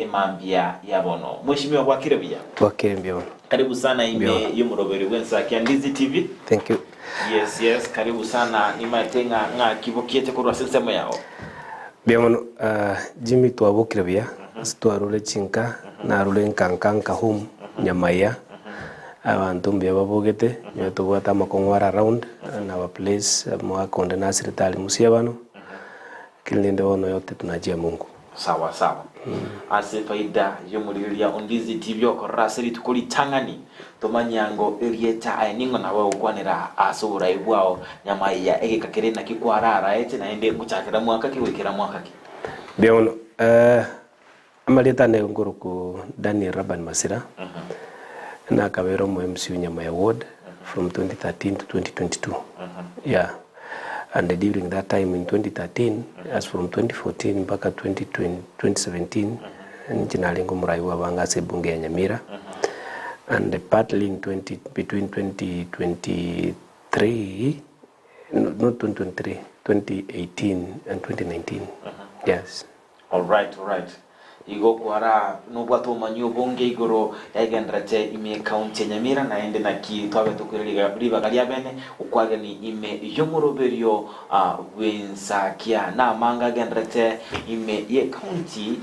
emambia ya bono. Mheshimiwa Wakirabia. Wakirabia. Karibu sana ime yomuroberi wensa kia Ndizi TV. Thank you. Yes, karibu sana nimatenga nga kibokiete kurwa sensemo yao. Biamono Jimmy twabukirabia twarule chinka na rule nkankanka home NYAMAIYA abantu mbya babogete nyo tubwata makongwara around na our place mwa konde na sirtali musiabano kilinde wono yote tunajia Mungu sawa ase faida yomuriria Ndizi TV okorasiri tukuri tangani tomanyango erieta ainingo nawe ukwanira asura ibwao NYAMAIYA egekakere na kikwarara ete na ende kuchakira mwaka kiwekera mwaka ki biamono amaleta ne nguruku LABAN MASIRA na kabero mo MCA NYAMAIYA ward from 2013 to 2022 yeah, and during that time in 2013 as from 2014 mpaka 2017 njinalingo muraiwa banga sebunge ya Nyamira and partly in between 2023 not 2023 2018 and 2019 yes. All right. Igo kwara nubwa to manyo bonge igoro yagendrate ime county Nyamira na ende na ki twabe tukuririga riba galia bene ukwaga ni ime yomoroberio wensakia na manga gendrate ime ye county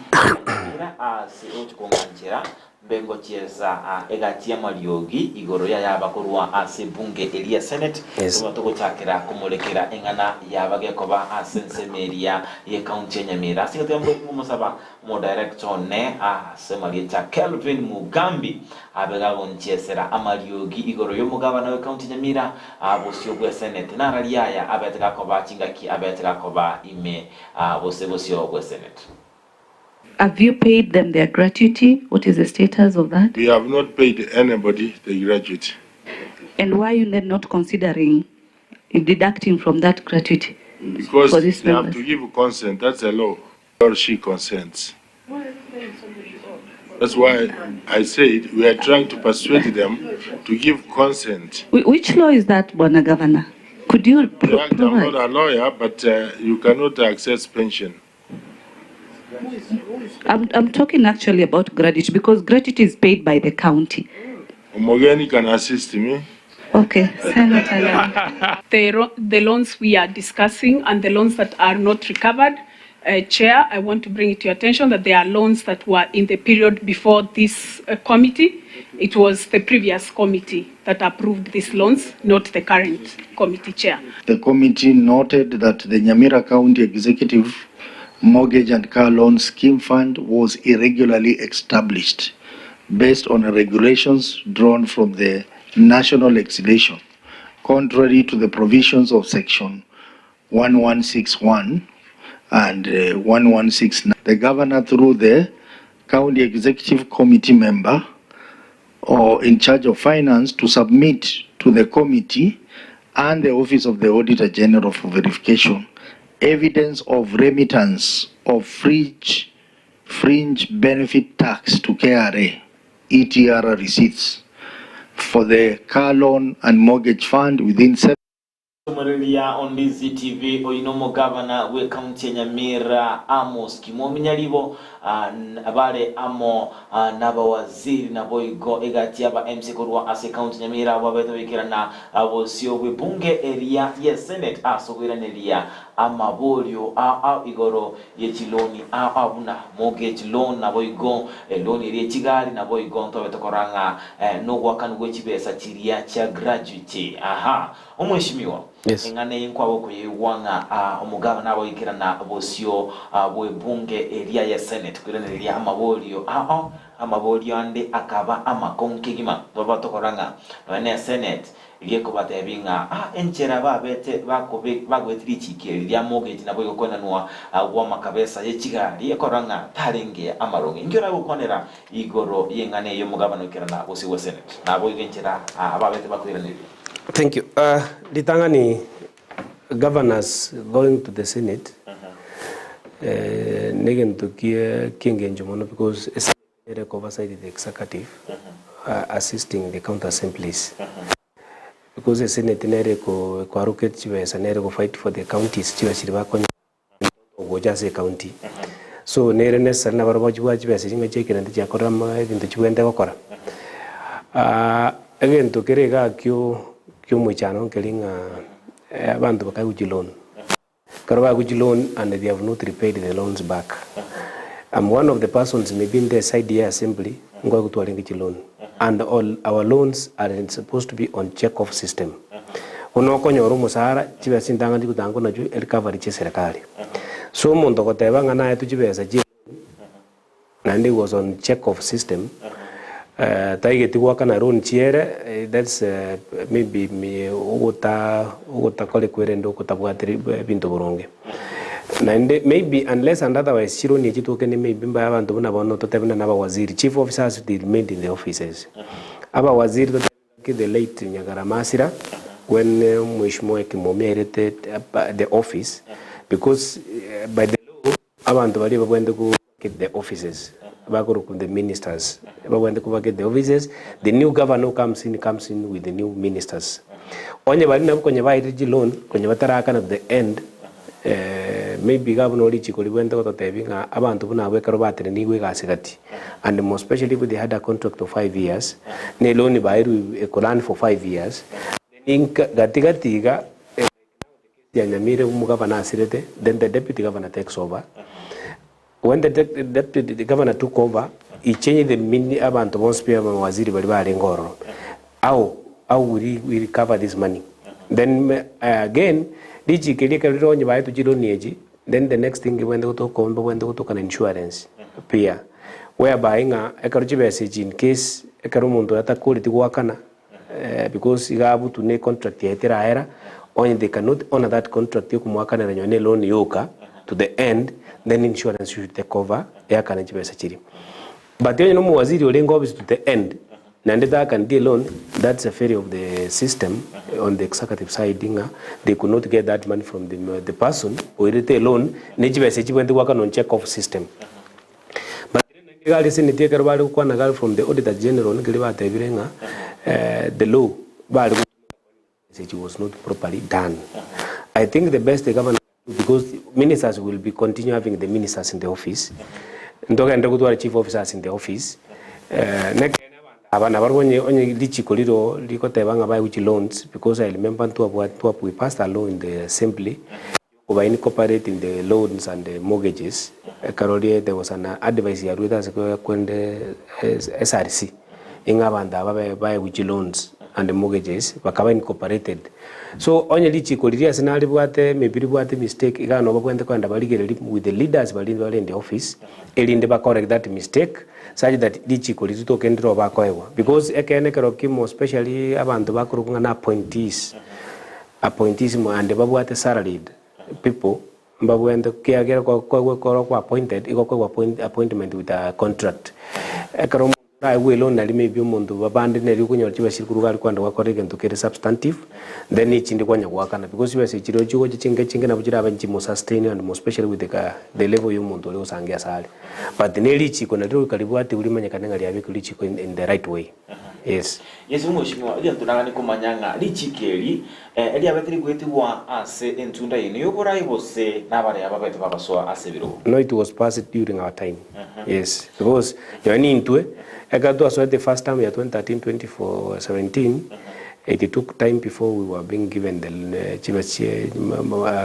Nyamira as ochikonganjira bengo chiesa egatia mariogi igoro yabakorwa ase bunge elia senate tuko chakira kumulekera engana yabagekoba asensemeria ye county Nyamira sigatembo kumusaba mo director ne asemalie cha Kelvin Mugambi abegabo nchesera amariogi igoro yomugabana we county Nyamira abosyo bwe senate naraliaya abetega koba chingaki abetega koba ime bosebosyo bwe senate. Have you paid them their gratuity? What is the status of that? We have not paid anybody the gratuity. And why are you then not considering deducting from that gratuity? Because they have to give consent. That's a law. Or she consents. That's why I said we are trying to persuade them to give consent. Which law is that, Bwana Governor? Could you provide? I'm not a lawyer, but you cannot access pension. I'm talking actually about gratuity because gratuity is paid by the county. Omogeni can assist me. Okay, Senator. The loans we are discussing and the loans that are not recovered, Chair, I want to bring it to your attention that there are loans that were in the period before this committee. It was the previous committee that approved these loans, not the current committee, Chair. The committee noted that the Nyamira County Executive Mortgage and Car Loan Scheme Fund was irregularly established based on regulations drawn from the national legislation, contrary to the provisions of Section 1161 and 1169. The Governor, through the County Executive Committee member or in charge of finance, to submit to the committee and the Office of the Auditor General for verification evidence of remittance of fringe benefit tax to KRA, ETR receipts for the car loan and mortgage fund within 7 Muriria on Ndizi TV oinomo governor we county Nyamira Amos Kimominyalibo abale amo nabawaziri naboigo egati aba MC kurwa ase county Nyamira babeto bikirana abosyo we bunge area ye senate asogwiraneria amabolyo igoro yechiloni abuna mortgage loan naboigo loan iri kigali naboigo ntobeto koranga no gwakanu gwechibesa chiria cha graduate omweshimiwa engane yinkwa ko yiwanga omugaba nabo yikirana abosyo bwe bunge area ya senate kureneria amabolyo ande akaba amakonkegima baba tokoranga bane senate ilieko batebinga enchera babete bakobe bagwetrichike lya mortgage nabo yokona nwa wa makabesa ye kigali ekoranga talenge amaronge ngira bukonera igoro yengane yo mugaba no kirana abosyo wa senate nabo yigenchera ababete bakureneria. Thank you. Litangani governors going to the Senate. Negen to King and Jomono because it's oversight the executive assisting the county assemblies. Because the Senate nereko kwaruket chiwesa nereko fight for the counties chiwa shiriba kwa Gojase County. so nere necessary na barabo chwa chibese chinga chekira ndi chakora ma bintu chwende gukora again to kerega kyo muchano kelinga abantu bakaguchi loan karaba guchi loan and they have not repaid the loans back. I'm one of the persons maybe in the side here assembly ngwa kutwala ngichi loan and all our loans are supposed to be on check off system. Unokonya oromo sahara chibese ndanga ndi kutango na ju recovery che serikali. So muntu koteba ngana yetu chibese chi nandi was on check off system. Taigeti waka na loan chiere that's maybe me uta kole kwerendo kutabwatiri bintu boronge. Nande maybe unless and otherwise chiro ni chitu kene maybe mba abantu bana bono totebana na waziri chief officers did remain in the offices. Aba waziri to the late Nyagara MASIRA when Mheshimiwa Kimomia erected the office because by the law abantu bali babwende ku get the offices. The ministers. When they get the offices, the new governor comes in with the new ministers. Onye bali na konye ba iriji loan, konye batara kana at the end, maybe governor lichi ko libwende ko tebinga abantu buna we karobate ni we gasigati. And most especially if they had a contract of 5 years, ne loan ba iru ekolan for 5 years. Then gatigatiga ya Nyamira governor asirete, then the deputy governor takes over. When the deputy governor took over, he changed the mini abantu bonspia waziri bali bali ngoro. How will we recover this money? Then again, diji kelika ronye ba yetu jiro nieji. Then the next thing when they talk an insurance pia whereby nga ekaruji message in case ekarumundu ata quality wakana because igabu to ne contract yetera era only they cannot honor that contract yokumwakana na nyone loan yoka to the end, then insurance should take over. But then no waziri olengo to the end. Nandeda can deal loan. That's a failure of the system on the executive side. They could not get that money from the person who retail loan. Nijibese when they work on check off system. But then from the Auditor General, the law was not properly done. I think the best the government, because ministers will be continue having the ministers in the office. Ndoga ndogutwara chief officers in the office. Abana barwonye onye lichi koliro likotebanga bai which loans because I remember we passed a law in the assembly over incorporating the loans and the mortgages. Karoli there was an advice here with us kwende SRC. Ingabanda bai which loans and the mortgages bakaba incorporated. So onye lichi koliria sinali bwate maybe bwate mistake igano bakwende kwenda baligere with the leaders bali in the office elinde ba correct that mistake such that lichi koliri to kendro bakoewa because ekene kero kimo especially abantu bakurunga na appointees mo and babwate salaried people mbabwende kiagera ko appointed iko appointment with a contract ekero I will only maybe mundu abandon the Rukunyo Chibashikuruga Kwanda Wakorek and to get substantive, then each in the Kwanya Wakana, because you are a Chirojo Chinga of Jiravan Chimo sustain and more especially with the level you mundu Sangasal. But the Nelly Chico and Karibuati will remain in the right way. Yes. Yes, Mushimo, Yantunani Kumanyanga, Lichikeri, Elia Battery Guetua, as in Tunda in Yobora was say Navara Babaso as a vero. No, it was passed during our time. Yes, because you're into it. I got to us the first time, 2013, 2017. It took time before we were being given the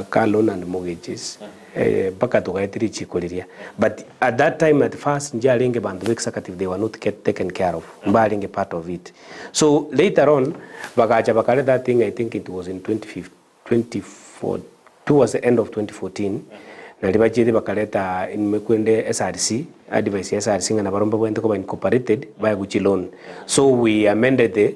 car loan and mortgages. But at that time, at first, executive they were not taken care of, barring a part of it. So later on, that thing, I think it was in 2014, towards the end of 2014. Nalibaje bakaleta in mekwende SRC advice SRC na baromba wende ko incorporated by Gucci loan. So we amended the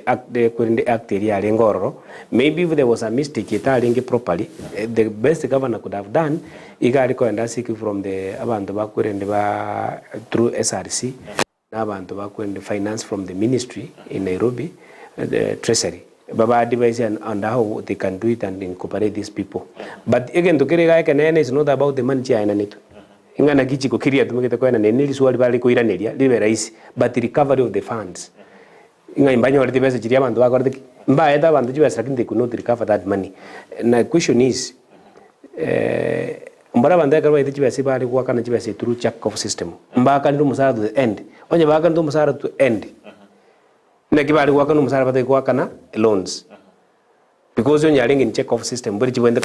act area lengoro. Maybe if there was a mistake it alinge properly, the best governor could have done igari ko ndasiki from the abantu bakwende ba through SRC na abantu bakwende finance from the ministry in Nairobi, the treasury. Baba advice and how they can do it and incorporate these people. But again, to carry is not about the money in it. Ingana kichi ko kiria tumekete kwa na neli swali bali ko iranelia libe rais but the recovery of the funds. Inga imbanyo wali pesa chiria bantu bakorde mba bantu jiba sakinde could not recover that money. Na question is Umbara banda karwa ite chibese bali kwa kana chibese through check off system. Mbaka ndu musara to the end. Onye baka ndu musara to end. Na kibali kwa kana musara bata kwa kana loans. Because onye alingi check off system bali chibende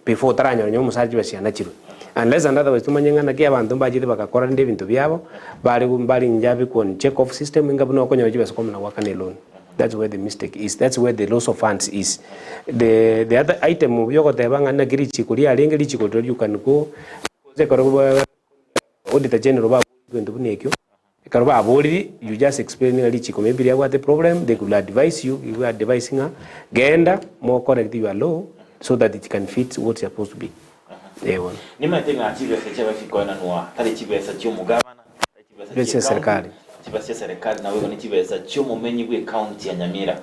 before taranyo nyo musara chibese anachiru. Unless another way tumanyanga na kia bantu mbajite bakakora ndi bintu byabo bali njabi ku check off system ngabu no konyo chibese komna kwa kana loan. That's where the mistake is. That's where the loss of funds is. The other item yoko tebanga na kirichi kuri alingi lichi ko you can go ze karoba auditor general ba kwendo bunekyo karoba aboli you just explain lichi ko maybe they got a problem they could advise you are advising her genda more correct your law so that it can fit what's supposed to be. Ni matenga chibese chaba fikona nwa tali chibese cy'umugabana chibese serikali chibese serikali na wewe ni chibese cy'umumenyi bwe county ya Nyamira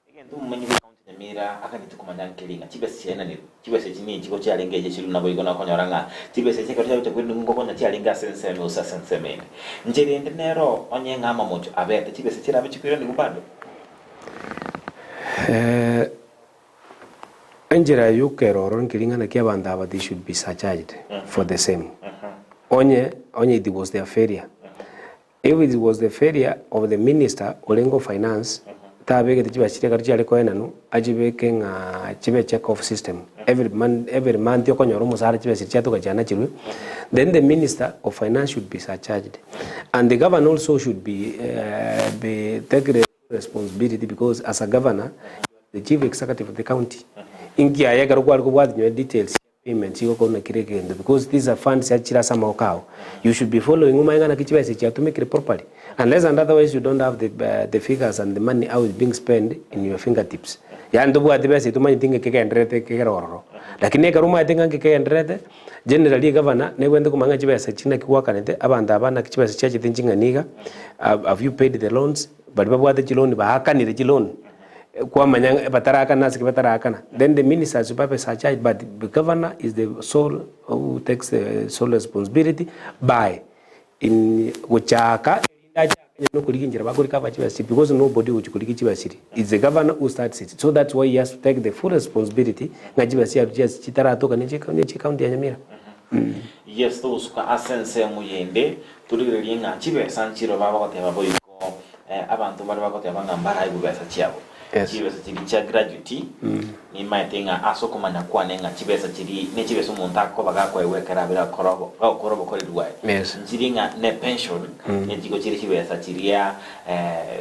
igenda umumenyi bwe county ya Nyamira akandi tukumandanga kelinga chibese yana ni chibese chini chiko cyalengeje chiru nabo igona konyoranga chibese cyeka cyo kwenda ngokonya cyalenga senseme usa senseme njeri ndenero onye ngama mocho abete chibese cyirabe chikwira ni gubado Angela yukeroron kilingana kia bandaba they should be surcharged for the same. Onye it was their failure. If it was the failure of the minister Olengo Finance, tabege tiba chire karchale ko enanu ajibeke nga chibe check off system. Every month yokonyoro musara chibe sircha to kajana chiru. Then the minister of finance should be surcharged. And the governor also should be take the responsibility because as a governor, the chief executive of the county. Inki ayaga rugwa rugwa details payments you go na kireke because these are funds achira sama okao you should be following umayanga na kichibese cha to make it properly unless and otherwise you don't have the figures and the money how is being spent in your fingertips ya ndo bwa tibese to manyi tinge kekendrete kekeroro lakini karuma tinga kekendrete generally governor ne wende kumanga chibese china kiwakanete abanda abana kichibese cha chithinjinga niga have you paid the loans but babwa the loan ba hakanire the loan kwa manyanga bataraka nasi bataraka then the minister super surcharge but the governor is the sole who takes the sole responsibility by in uchaka no kulikinjira bakulika bachibasi because nobody uchukulikichibasi it's the governor who starts it so that's why he has to take the full responsibility ngajibasi ya just chitara toka ni county ya Nyamira. Yes to usuka asense muyende tuligirelie nga chibesa nchiro baba ko teba boyiko abantu bali bako teba ngambara ibubesa chiabo. Chibesa chiri cha gratuity ni maitenga aso kumanya kwane nga chibesa chiri ne chibesa umuntu akobaga kwewekera bila korobo kori duwa chiri nga ne pension ne chiko chiri chibesa chiri ya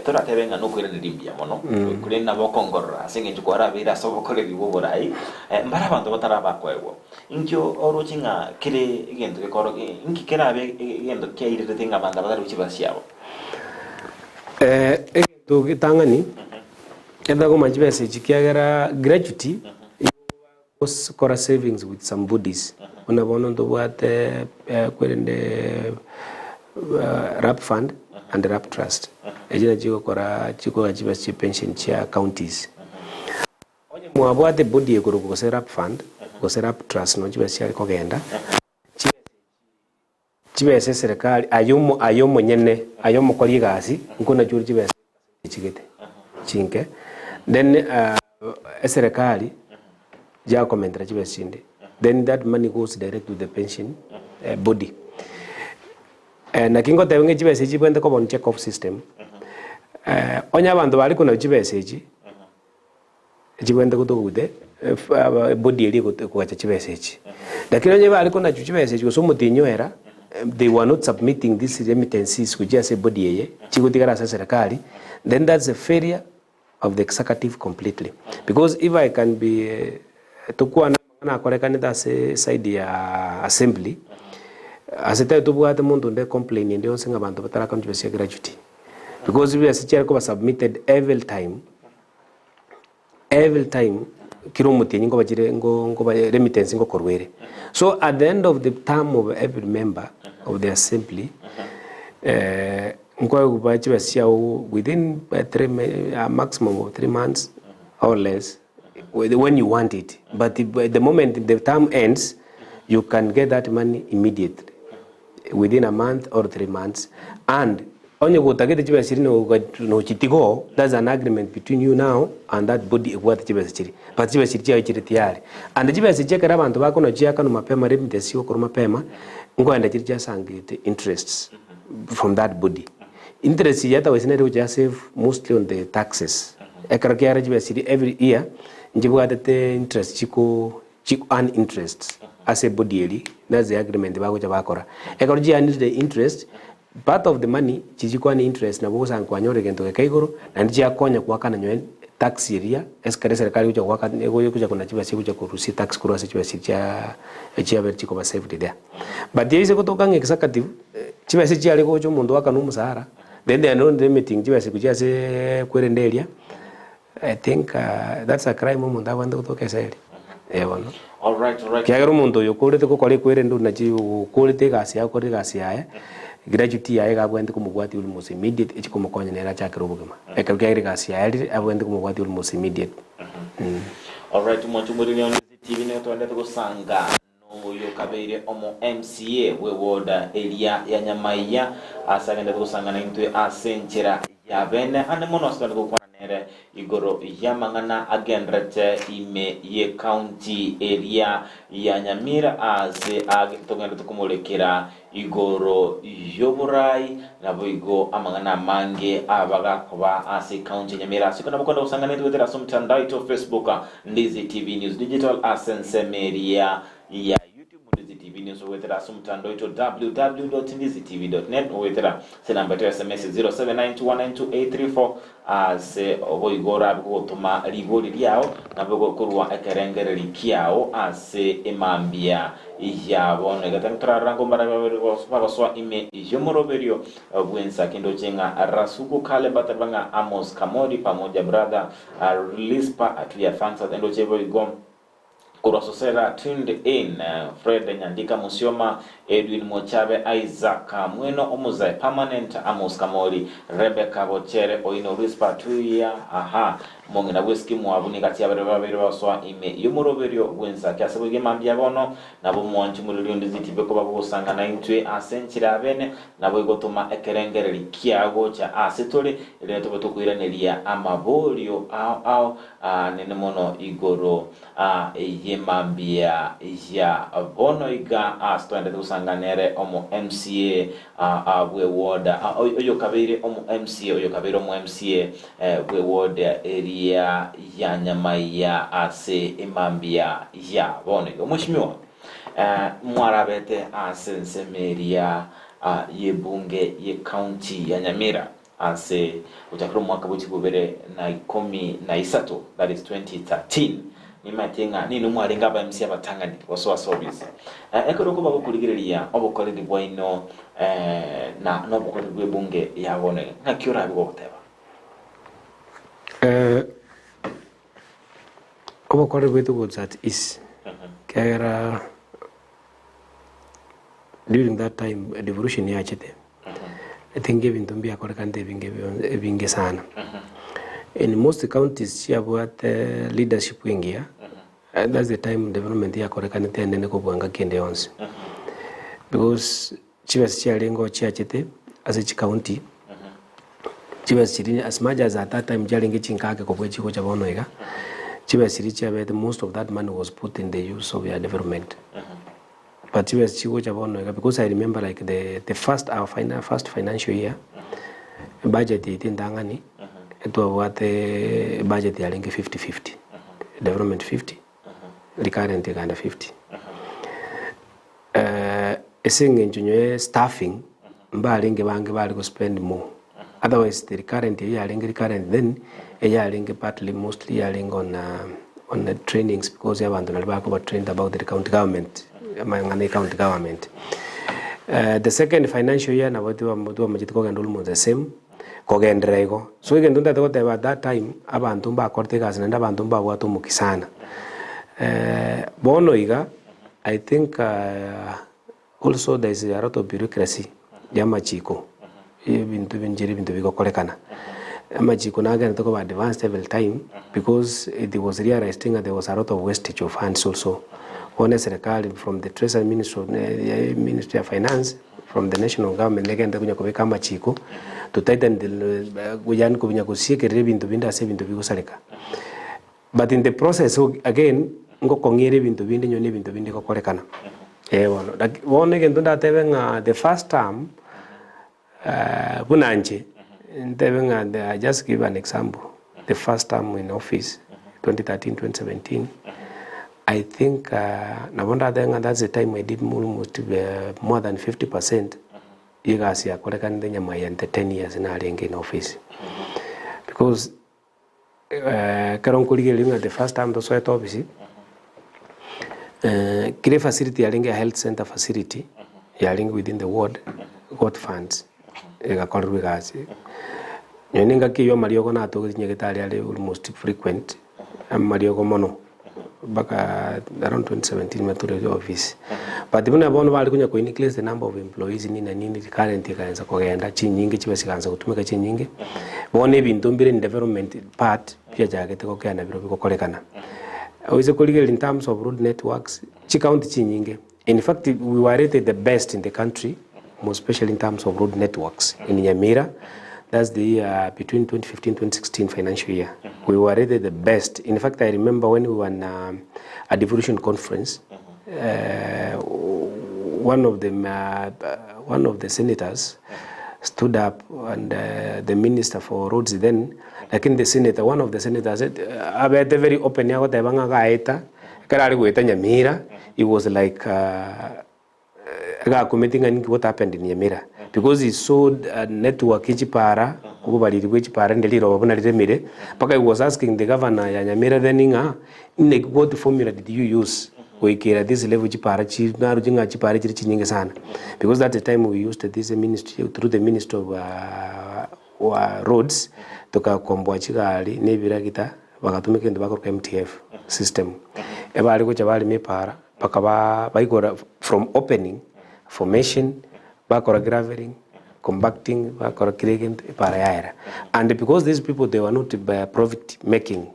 toratebenga no kwera ndimbia mono kulena bokongorra singe chukora bila sobo kori biborai mbara bantu bataraba kwewo inkyo orochinga kire igento koro inki kerabe igento keire tinga banda badaru chibesa yabo egento kitangani Kenda ko manchibese chikiagera gratuity was kora savings with some bodies ona bono ndo bwate kwende rap fund and rap trust ejina chiko kora chiko chibese pension chia counties onye mwabwate body ekoro ko rap fund ko rap trust no chibese ari kogenda chibese serikali ayomo nyene ayomo kori gasi nkona churi chibese chigete chinke then serikali ja komentra chibesinde then that money goes direct to the pension body na kingo tebenge chibese chibwende ko bon check off system onya bantu bali kuna chibese chibwende kutogude body eli ko chibese lakini onye bali kuna chibese so mutinyoera they were not submitting these remittances kujia se body yeye chikutigara sa serikali then that's a failure of the executive completely because if I can be tukua na korekana da side ya assembly asete tubwate muntu nde complain ndio singa bantu batara contribution gratuity because we are ko submitted every time kiro mutinyi ngo bajire ngo remittance ngo korwere so at the end of the term of every member of the assembly within a maximum of 3 months or less when you want it but the moment the term ends you can get that money immediately within a month or 3 months and onye gutagete chibe siri no chitigo. That's an agreement between you now and that body what chibe siri. But chibe siri chia chiri tiari. And chibe siri kera bantu bako no chia kanu mapema remitesi ko mapema ngo enda chiri chia sangite interests from that body. Interest yata wesinere uja save mostly on the taxes. Ekara kera chibe siri every year njibu adete interest chiko earn interest as a body eli. That's the agreement bako chabakora. Ekara jia need the interest. Part of the money chichikwa ni interest na busa nkwanyore gento kekaigoro na ndija konya kwaka na nyoen tax area eskare serikali kuja kwaka ego kuja kuna chiba si kuja kurusi tax kurwa se chiba si chia berchi ko safety there. But there is a kutoka executive chiba si chia lego mundu waka no musahara then they are not limiting chiba si kuja se kwerendelia. I think that's a crime mundu abanda kutoka saidi no. All right. Kiagero mundu yokorete ko kwale kwerendu na chi ukorete gasi ya kore gasi ya gratuity ya ega bwende kumugwati uli most immediate echi kumukonya nera chakero bugima ekalgere gasi ya ali abwende kumugwati uli most immediate. All right, mwachumurire on TV ne twende kusanga no yo kabere omo MCA we ward area ya Nyamaiya asagenda kusanga na intwe asenchera ya bene ane mono asitanda kukwana nere igoro yamangana agenrete ime ye county area ya Nyamira ase agitongenda tukumulekera igoro yoburai nabo igo amangana mange abagakoba ase county Nyamira sikona bukonda usangana twetera somtandao to Facebook Ndizi TV News Digital asense media ya Ndizi TV News wetera somtandao to www.ndizitv.net wetera senamba to SMS 0792192834 ase oboigora bwotuma ligoli lyao nabo kurwa ekerengere likiao ase emambia yabo negatantra rango barabaswa ime yomoroberio bwensa kindo chenga rasuku kale batabanga Amos Kamori pamoja brother Lispa atuya fansa ndo chebo igom kurasosera tuned in Fred Nyandika Musioma Edwin Mochabe Isaac Mweno Omuzai permanent Amos Kamori Rebecca Bochere Oino Rispa tuya mongi na weski muabuni kati ya babiri baswa ime yomoroberio bwensa kyasabo gemambya bono nabo mwanchi muri Ndizi TV ko babusanga na intwe asenchira bene nabo igotuma ekerengere likiago cha asetole ile tukuiranelia amabolio au nene mono igoro yemambia ya bono iga astwende kusanganere omo MCA we ward oyo kabiri omo MCA oyo kabiri omo MCA we ward area ya Nyamaiya ase emambia ya bone mheshimiwa mwarabete asense meria ye bunge ye county ya Nyamira ase utakiro mwaka bukibubere na 13 that is 2013 nimatenga nini mwalenga ba MC abatangani waso service ekero kuba kuligirelia obukoledi bwaino na nobukoledi bwe bunge yabone nkakyora bigoteba obukoledi bwe to that is kera during that time a devolution yachete I think even to be a correct binge sana. In most counties, she have what leadership wing here. And that's the time development here correct and then go buanga kende ons. Because she was sharingo chiachete as a county. She was sitting as much as at that time jaring chinkake ko bwechi ko chabonoiga. She was sitting most of that money was put in the use of their development. But she was because I remember like the first financial year budget in Dangani it was what the budget are 50-50 development 50 recurrent kind of 50 essing engineer staffing mbalinge bange bali go spend more otherwise the recurrent year recurrent then partly mostly on the trainings because they want to trained about the county government. County government. The second financial year, na watu wa majitiko gandulu mo the same kogendrego. So we can do that at that time. Abantu ba korte gas na abantu ba watu mukisana. Bono iga, I think also there is a lot of bureaucracy. Jama chiko. Bintu biko kolekana. Majiko na again talk about advanced level time because it was realizing that there was a lot of wastage of funds also one serikali from the Treasury Ministry of Finance, from the national government negenda kunya kubeka machiko to tighten the kujani kunya kusiekere bintu binda ase bintu bigusaleka. But in the process again ngo kongere bintu bindi nyone bintu bindi kokolekana. Wono wone gendo ndatebenga the first term bunanje ntebenga I just give an example. The first term in office 2013-2017 I think that's the time I did almost more than 50% igasi ya kolekana the Nyamaiya in the 10 years in Alenge in office. Because karon kuligelinga the first time to sweat office kile facility yalinga health center facility yalinga within the ward got funds igakorwe gasi nyoninga kiyo marioko na to nyegitari ali almost frequent marioko mono baka around 2017 mature office but buna bono bali kunya ko increase the number of employees ni na nini current kaanza kugenda chinyingi chibasi kaanza kutumika chinyingi bone bintu mbire in development part pia jagete ko kana biro bikokolekana oise kuligel in terms of road networks chi county chinyingi. In fact we were rated the best in the country, most especially in terms of road networks in Nyamira. That's the year between 2015-2016 financial year. We were rated the best. In fact, I remember when we were in a devolution conference, one of the senators stood up and the minister for roads then, like in the senator, one of the senators said, "Abete very open ya kota banga gaeta, karari kueta Nyamira." It was like commenting what happened in Nyamira. Because he saw a network ichipara kubaliri kwechipara ndeliro babona litemire paka he was asking the governor ya Nyamira then what formula did you use kuikira this level ichipara chi naru jinga chipara chiri chinyinge sana, because at the time we used this ministry through the ministry of roads tukakomboa chigali nebira kita bakatumika ndo bakora MTF system ebali ko chabali mepara paka baigora from opening formation bakora graveling, compacting, bakora creating para. And because these people they were not a profit making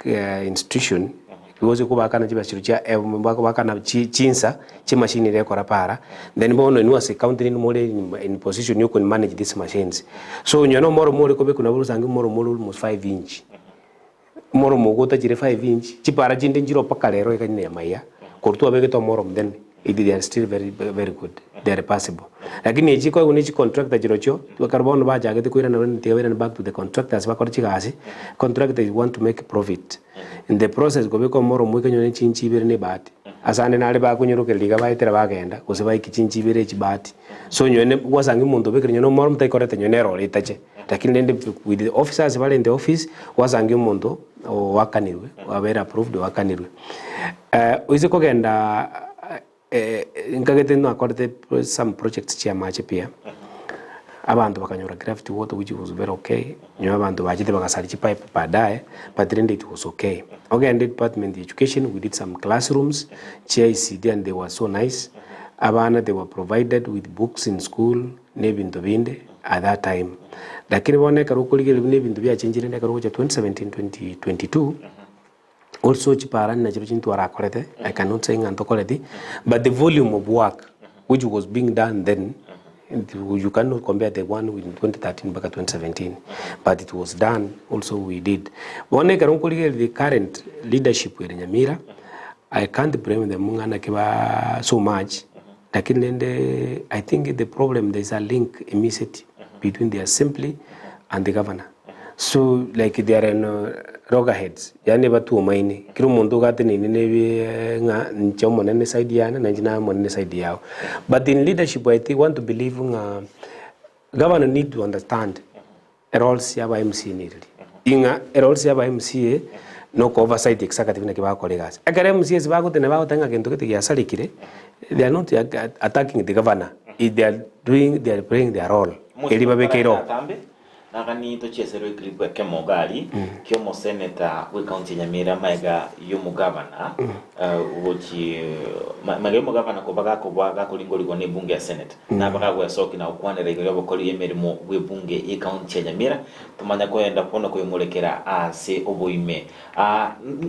institution, because you go back and chinsa chi machine ile kora para, then bono ni wase county ni more in position you can manage these machines. So you know more ko be kuna burusangi more almost 5 inch. More mogota jire 5 inch. Chi para jinde njiro pakalero ikani Nyamaiya. Kortu abege to more then they are still very good. They are possible. Lakini ejiko unichi contractor jirocho wakarbono ba jagete kuira na wena back to the contractors bakora chigasi contractors want to make profit in the process go beko moro mwike nyone chinchi bere ne bati asane nale ba kunyuruke liga ba itera bagenda kuseba ikichinchi bere chibati so nyone wasangi muntu bekire nyone moro mtai korete nyone role itache lakini nende with the officers bale in the office wasangi muntu wakanirwe wabera approved wakanirwe uize kogenda nkagete no akorde some projects chia mache pia abantu bakanyura gravity water which was very okay nyo abantu bajite bakasali pipe baadaye but then it was okay. Okay, and the department of education we did some classrooms CICD and they were so nice. Abana they were provided with books in school nebintu binde at that time, lakini bone karukulige nebintu bya chenjire ndakaruko 2017-2022 also chipara na chintu arakorete. I cannot say ngantokoreti, but the volume of work which was being done then, you cannot compare the one with 2013 back 2017, but it was done also we did. One karukulige the current leadership in Nyamira, I can't blame them mungana so much, lakini I think the problem there is a link immediate between the assembly and the governor. So like they are in loggerheads, yani batu umaini kila mundu gati ni nga nchomo nene side yana na njina mo nene side yao. But in leadership I think want to believe governor need to understand roles ya MCA needed. Inga roles ya MCA no oversight executive na kiba colleagues. Akare MCA sibago tene bago tanga kento kete ya salikire. They are not attacking the governor. They are playing their role. Eliba bekero. nakani tochesero ikiribwa kemogali kyomo senator we county Nyamira maiga yomu governor uchi maiga governor ko baga kulingoligo ne bunge ya senate na baga gwa soki na ukwanere igyo bokoli yemerimo we bunge e county ya Nyamira tumanya ko yenda kono ko yomulekera ase oboime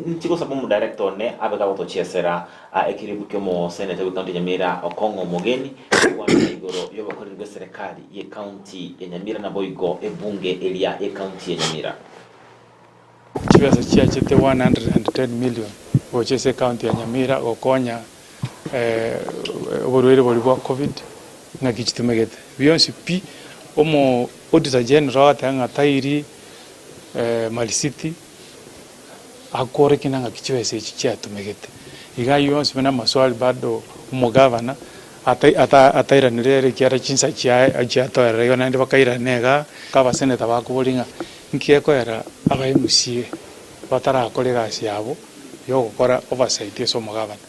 nchiko sabamu director ne abaga tochesera ikiribwa kyomo senator we county Nyamira okongo mogeni wana igoro yobokoli rwe serikali ye county ya Nyamira na boigo bunge elia e county ya Nyamira chiweza chiachete 110 million ochese county ya Nyamira okonya oborwere bori bwa covid ngakichitumegete biyonsi pi omo auditor general atanga tairi Mali City akore kinanga kichiweza chiatumegete igayonsi bena maswali bado umugavana ataira nirere kiara chinsa chia toera yona ndi bakaira nega kaba seneta bakubolinga nkieko era aba MCA batara akolega asiabo yo gukora oversight eso mugabana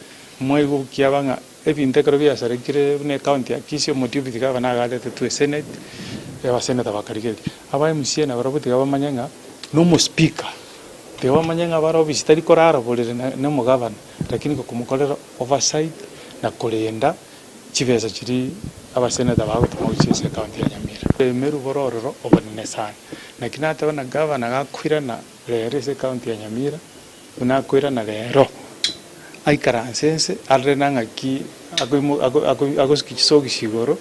mwego kiabanga ebintekero bya sarekire ne county ya Kisii motive gavana galete tu senate ya seneta bakarigeri aba MCA na barobuti gabamanyanga no mo speaker tewa manyanga baro visitari korara bolere ne mugabana lakini ko kumukolera oversight na kolenda chiveza chiri abaseneta bago tumauchise county ya Nyamira meru bororo obanene sana na kinata bana governor gakwira na lere se county ya Nyamira una kwira na lero aikaransense alrenanga ki agoskisogi sigoro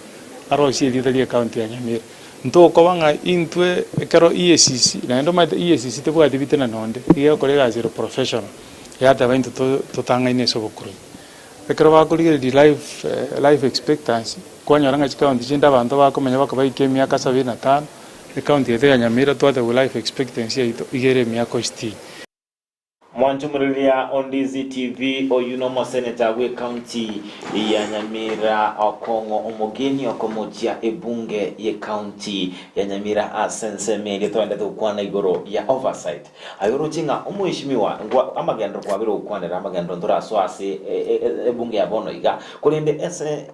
arosi editalia county ya Nyamira nto kobanga intwe kero EACC na ndo ma EACC te bwa dibitena nonde iyo kolega zero professional yata bainto to tanga ineso bokuru ekero bakulige di life expectancy kwanyaranga county chinda bantu bakomenya bakabaike miaka 75 county ya Nyamira twate life expectancy ito igere miaka 60 Mwanjumuria on Ndizi TV oyunomo senator we county ya Nyamira okongo omogeni okomochia ebunge ye county ya Nyamira asense mele twende tukwana igoro ya oversight ayoro chinga umuheshimiwa ngwa amagendo kwabiro ukwanera amagendo ndora so ase ebunge ya bono iga kulinde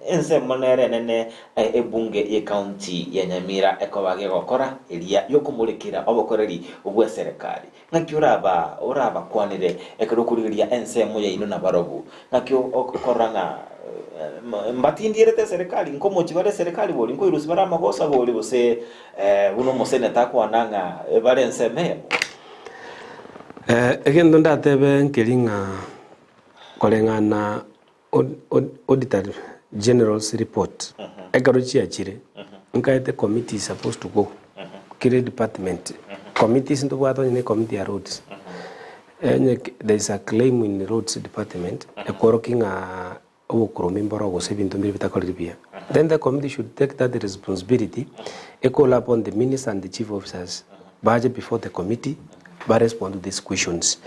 ense monere nene ebunge ye county ya Nyamira ekobage gokora elia yokumulekira obokoreri obwe serikali ngakiuraba uraba kwanire ekero kuriria ense moya ino na barobu ngakyo okoranga mbatindire serikali nkomo chibare serikali boli nko irusi bara magosa boli bose uno moseneta kwananga bare ense me egendo ndatebe nkelinga kolengana auditor general's report ekero chiachire nkaete committee supposed to go kire department committees ndo bwato ni committee ya roads there is a claim in the roads department ekorokinga obukuromi mboro go sebintu mbiri bitakolibia then the committee should take that responsibility call upon the minister and the chief officers baje before the committee ba respond to these questions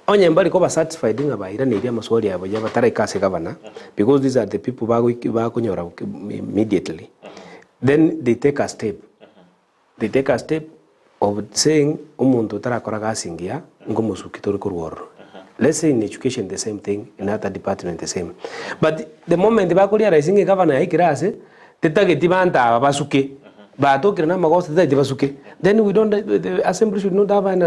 onye mbali ko ba satisfied nga ira ne maswali yabo yaba tare kase governor because these are the people ba kunyora immediately then they take a step of saying umuntu tarakora gasingia ngomusukitori kurworo. Let's say in education the same thing, in other department the same. But the moment bakulia raising governor ikirase tetageti banta basuke batokira na magosta tetageti basuke, then we don't, the assembly should not have an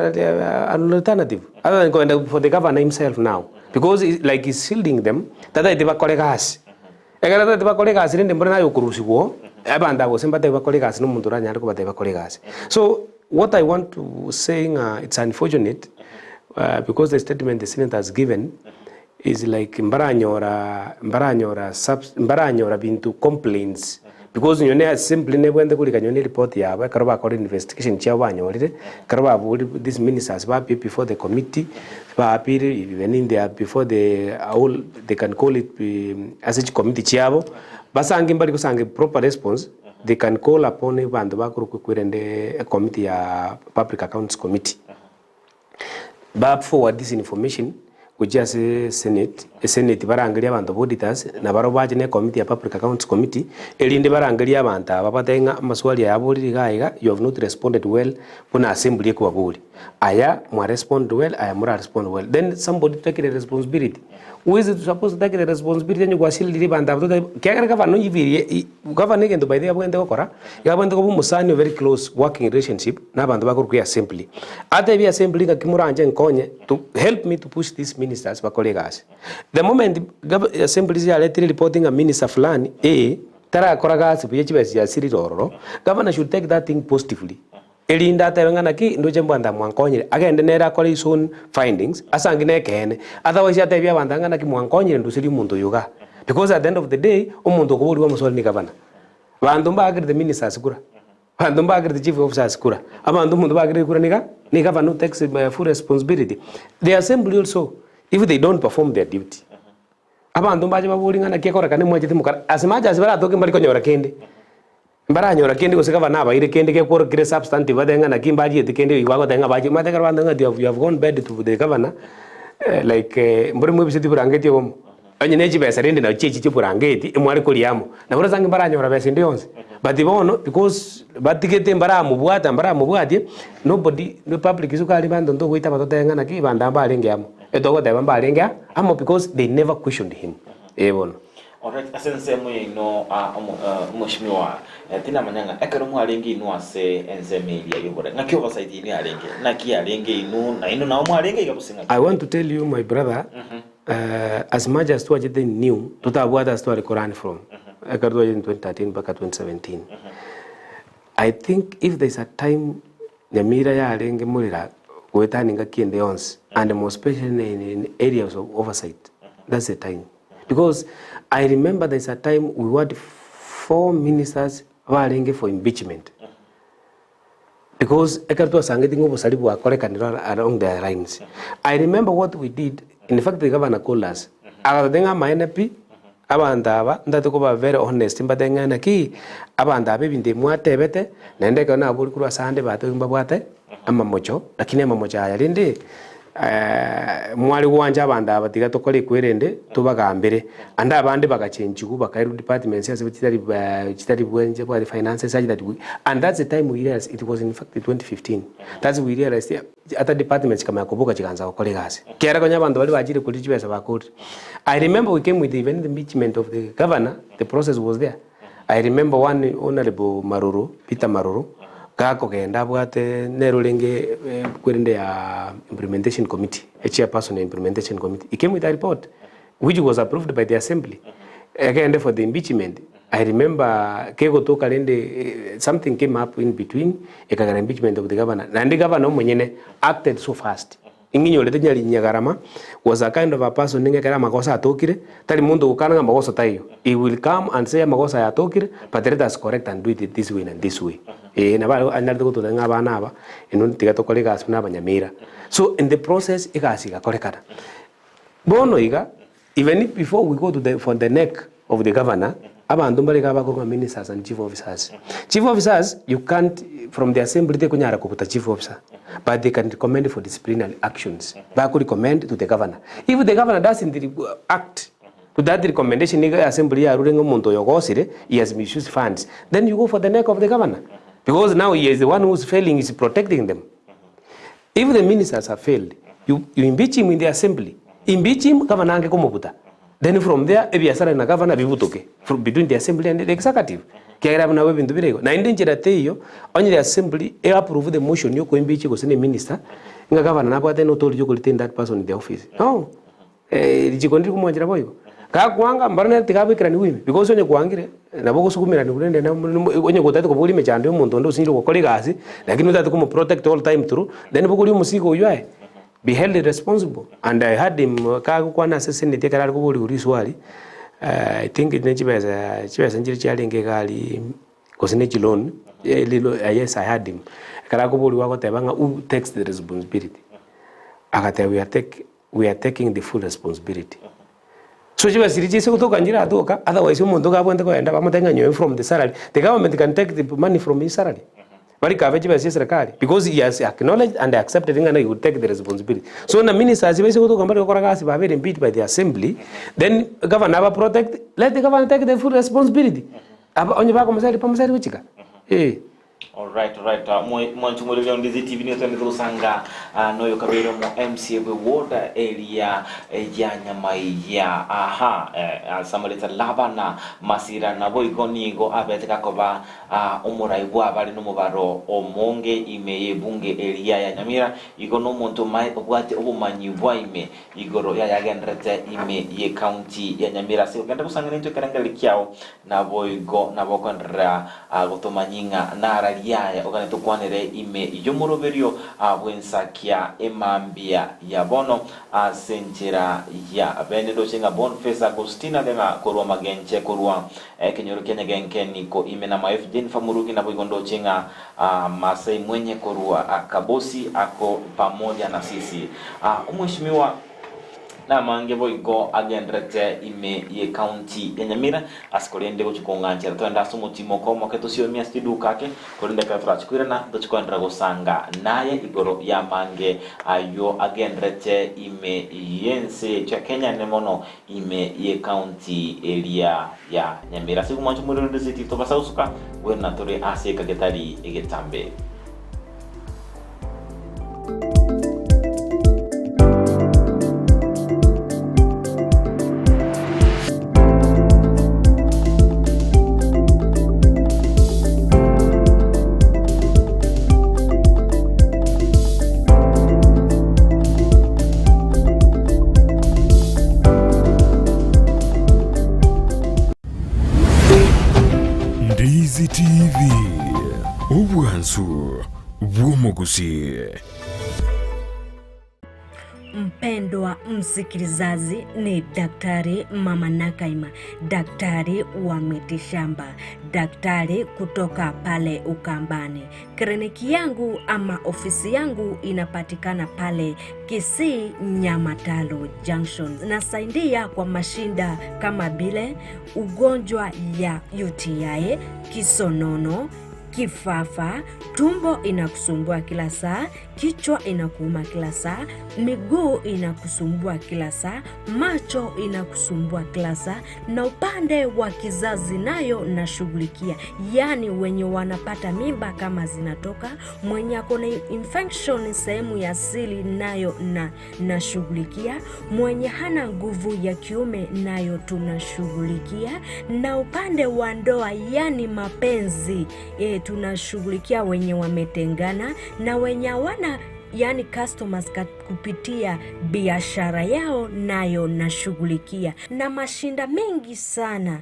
alternative other than going for the governor himself now, because like he's shielding them tetageti bakore gas egara tetageti bakore gas rinde mbona yo kurusigo abanda go semba tetageti bakore gas no muntu ranya ariko batageti bakore gas. So what I want to say, it's unfortunate because the statement the Senate has given is like mbaranyora bintu complaints because you know simply never the kuli kanyoni report ya ba karoba kore investigation chia banyorire karoba these ministers ba before the committee ba appear even in there before the all they can call it as a committee chiabo basange mbali kusange proper response. They can call upon a committee, public accounts committee. But forward this information, we just Senate barangalia bantu auditors na barobaje ne committee public accounts committee elinde barangalia bantu abapatenga maswali ya abuli gaiga you have not responded well kuna assembly ko abuli aya mwa respond well, aya mura respond well, then somebody take the responsibility. Who is supposed to take the responsibility? And you go silly banda kaya governor yiviri governor ngendo by the abwende okora yabwende ko musani very close working relationship na bantu bakuru ku assembly ate bi assembly ka kimuranje nkonye to help me to push these ministers ba colleagues. The moment assembly is already reporting a minister fulani tara koraga sibuye chibesi ya siri roro, governor should take that thing positively. Elinda tayangana ki ndoje mbanda mwankonyire agende nera kole his own findings asangine kene otherwise atebya bandangana ki mwankonyire ndusiri muntu yuga, because at the end of the day umuntu okubuli wa musoli ni governor bantu mbagire the ministers kura bantu mbagire the chief officers kura abantu mundu bagire kura ni governor takes full responsibility. The assembly also, if they don't perform their duty abantu mbaje babulingana kekora kane mwajiti mukara asimaja asibara toke mbali konyora kende mbara nyora kende ko sekava na baire kende ke por kire substantive badenga na kimbaji etikende iwago tenga baji mateka rwanda you have gone bad to the governor like mbore mu bisiti burangeti wo anye neji besa rende na chichi chiburangeti emwari koliamo na bora zangi mbara nyora besa ndi yonse but ibono because batikete mbara mubwati nobody no public isukali bando ndo goita batotenga na ki banda mbalenge amo etoko teba mbalenge amo because they never questioned him ebono. Alright, asense no mheshimiwa tina manyanga ekero mwalengi inu ase enzemelia yobore ngaki oversight ini alenge naki alenge inu na inu na mwalengi ikabusinga. I want to tell you my brother, as much as tuaje they knew tutabwata story Quran from ekero in 2013 back 2017. I think if there's a time Nyamira ya alenge mulira wetaninga kiende yonse and more especially in areas of oversight, that's the time. Because I remember there's a time we had 4 ministers warenge for impeachment. Because ekartua sangeti ngobo salibu akorekanira along their lines. I remember what we did. In fact, the governor called us. Agadenga MNP abandaba ndatuko ba very honest mbadenga na ki abandabe binde mwatebete nende kana abuli kurwa sande bato mbabwate amamocho lakini amamocho ayalinde mwali wanja abanda batiga tokole kwerende tubagambere anda abandi bagachenji kuba kairu departments yase kitari bwenje bwa finances such that and that's the time we realized it was in fact 2015 that's we realized at the departments kama yakoboka chiganza okole gase kera konya abandu bali bajire kuri chibesa bakoti. I remember we came with even the impeachment of the governor, the process was there. I remember one honorable Peter Maruru kako kenda bwate nerulenge kwerende ya implementation committee, chairperson of implementation committee. He came with a report which was approved by the assembly again for the impeachment. I remember kego to kalende something came up in between ekagara impeachment of the governor and the governor mwenyene acted so fast. Inginyo lete nyali nyagarama was a kind of a person ninge kera makosa atokire tali mundu ukana makosa tayo. He will come and say makosa atokire but let us correct and do it this way and this way. Na ba anardo to nga bana aba inu tiga to kolega asuna banyamira. So in the process ikasiga korekana. Bono iga even if before we go to for the neck of the governor abantu mbali kaba ko ministers and chief officers. Chief officers you can't from the assembly they kunyara kukuta chief officer but they can recommend for disciplinary actions. They could recommend to the governor. If the governor doesn't act to that recommendation in the assembly ya ruling umuntu yogosire he has misused funds, then you go for the neck of the governor because now he is the one who's failing is protecting them. If the ministers have failed, you impeach him in the assembly. Impeach him governor ange kumubuta. Then from there, ebiasara na governor bibutoke from between the assembly and the executive. Kiara na wewe bintu birego. Na indi njira teyo, only the assembly approve the motion yo ko impeach ko sene minister. Nga governor na bwate no told you ko retain that person in the office. No. Jikondi kumonjira boyo. Ka kuanga mbarana tikabikira ni wimi because onye kuangire na boko sukumira ni kulende na onye kotatu ko buli mechande umuntu ndo siniro ko kolegasi lakini utatu ko protect all time through then bokuli musiko uyae. Be held responsible. And I had him kwana assassin te kala ko boli uriswali. I think it chibesa njiri chalenge gali kosine chilon yes I had him kala ko boli wako tebanga who takes the responsibility. Akata we are taking the full responsibility. So chibesa siriche kutoka njira atoka otherwise umuntu gabwende ko enda bamutenga nyo from the salary. The government can take the money from his salary. Because he has acknowledged and accepted and he would take the responsibility. So the ministers were impeached by the assembly, then the governor will protect, let the governor take the full responsibility. Alright. Mwanchumulile Ndizi TV ni otani kusanga noyo kabiro mo MCA ward area ya NYAMAIYA. Samaleta LABAN MASIRA na boigonigo abeteka koba umuraibu abali numubaro omonge ime bunge area ya Nyamira igono monto mai obwate obumanyibwa ime igoro ya yagendrete ime ye county ya Nyamira. Se ogenda kusanga nito karangali kyao na boigo na bokondra gotomanyinga na yaya oganito kwanere ime yomoroberio abwensakia emambia ya bono senjera ya benendo chinga Boniface Agustina denga korwa magenche korwa kenyoro Kenya genkeni ko ime na maef Jennifer Murugi na boigondo chinga Masai mwenye korwa Kabosi ako pamoja na sisi umheshimiwa na mange boigo agendrete ime ye county ya Nyamira asikolende kuchikonganchira twenda sumutimo komo ketosio mia stidu kake kolinde ka frachkwira na dochikwandra gosanga naye igoro ya mange ayo agendrete ime yense cha Kenya nemono ime ye county area ya Nyamira siku manchu muri Ndizi to basausuka wena tore ase kagetari egetambe. Ndizi TV Ubwansu Gusii. Mpendwa msikilizaji, ni Daktari Mama Nakaima, daktari wa mitishamba, daktari kutoka pale Ukambani. Kliniki yangu ama ofisi yangu inapatikana pale Kisii Nyamatalo Junction. Nasaidia kwa mashinda kama bile ugonjwa ya UTI, kisonono, kifafa, tumbo inakusumbua kila saa, kichwa inakuuma kila saa, miguu inakusumbua kila saa, macho inakusumbua kila saa, na upande wa kizazi nayo nashughulikia. Yani wenye wanapata mimba kama zinatoka, mwenye akona infection sehemu ya siri nayo nashughulikia, mwenye hana nguvu ya kiume nayo tunashughulikia, na upande wa ndoa yani mapenzi tunashughulikia wenye wametengana na wenye wana yani customers kupitia biashara yao nayo nashughulikia, na mashinda mengi sana.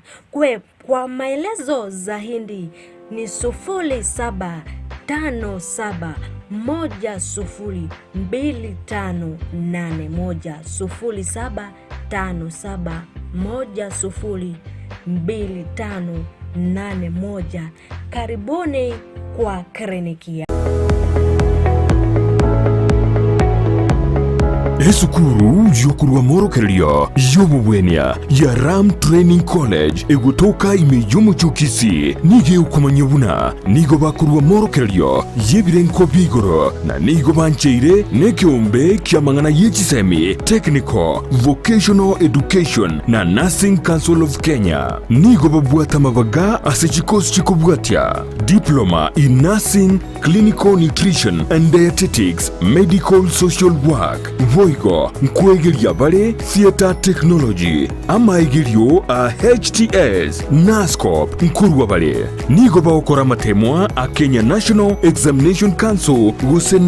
Kwa maelezo zaidi ni 0757102581. Karibuni kwa kliniki. Esukuru yokurwa morokerio yobubwenia ya Ram Training College egutoka imeyomo chukisi nige ukumanyobuna nigo bakurwa morokerio yebirenko bigoro na nigo bancheire nekiombe kiamangana yechisemi Technical Vocational Education na Nursing Council of Kenya nigo babwata mabaga asechikos chikobwatia Diploma in Nursing, Clinical Nutrition and Dietetics, Medical Social Work Voigo nkwegeria bare Theater Technology amaigerio a HTS NASCOP nkurwa bare nigo baokora matemwa a Kenya National Examination Council Gusii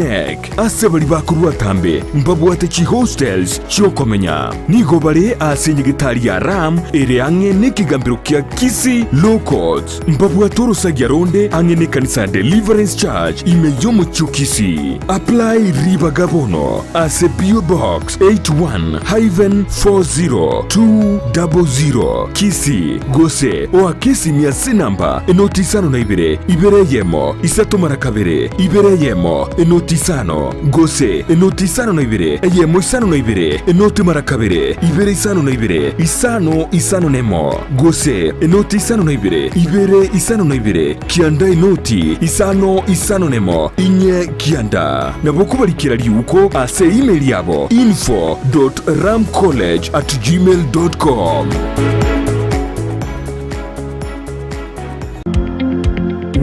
asebali bakurwa tambe mbabwate chi hostels chokomenya nigo bare asenyegitari ya Ram ere ange nekigambiro kia Kisii Low Courts mbabwate urusagia ronde ange ne kanisa Deliverance Church imeyomo chukisi apply riba gabono as a PO Box 81-40200 Kisii Gusii oa Kisii miasi namba enotisano na ibere yemo isato marakabere ibere yemo enotisano Gusii enotisano na yemo isano na enoti marakabere ibere isano na isano nemo Gusii enotisano na ibere isano na kianda enoti isano nemo inye kianda nabokubalikira liuko ase email yabo info.ramcollege@gmail.com.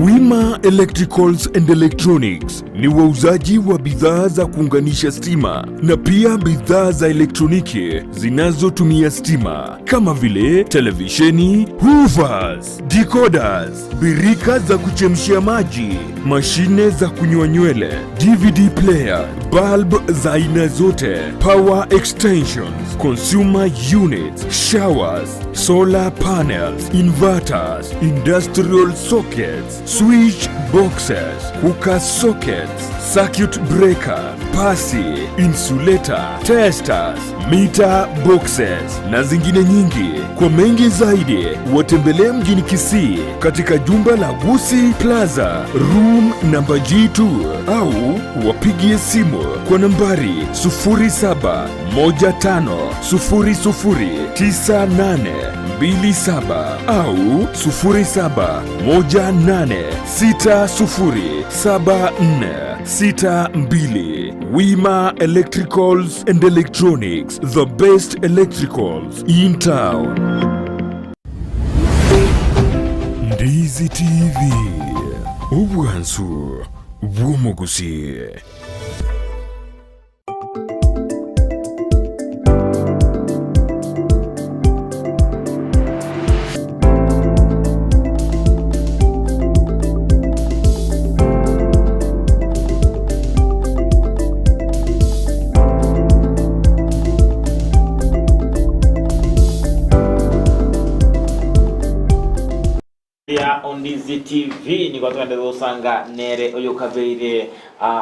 Wima Wima Electricals and Electronics ni wauzaji wa bidhaa za kuunganisha stima na pia bidhaa za elektroniki zinazotumia stima kama vile televisheni, hoovers, decoders, birika za kuchemshia maji, mashine za kunyoa nywele, DVD player, bulb za aina zote, power extensions, consumer units, showers, solar panels, inverters, industrial sockets, switch boxes, cooker sockets, circuit breaker, pasi, insulator, testers, meter boxes na zingine nyingi. Kwa mengi zaidi, watembelee mjini Kisii katika jumba la Gusii Plaza, room namba G2 au wapigie simu kwa nambari 0715009827 au 0718607462. Wima Electricals and Electronics, the best electricals in town. Ndizi TV, ubwansu bw'omugusi. Ndizi TV ni kwa tuende usanga nere oyo kabeire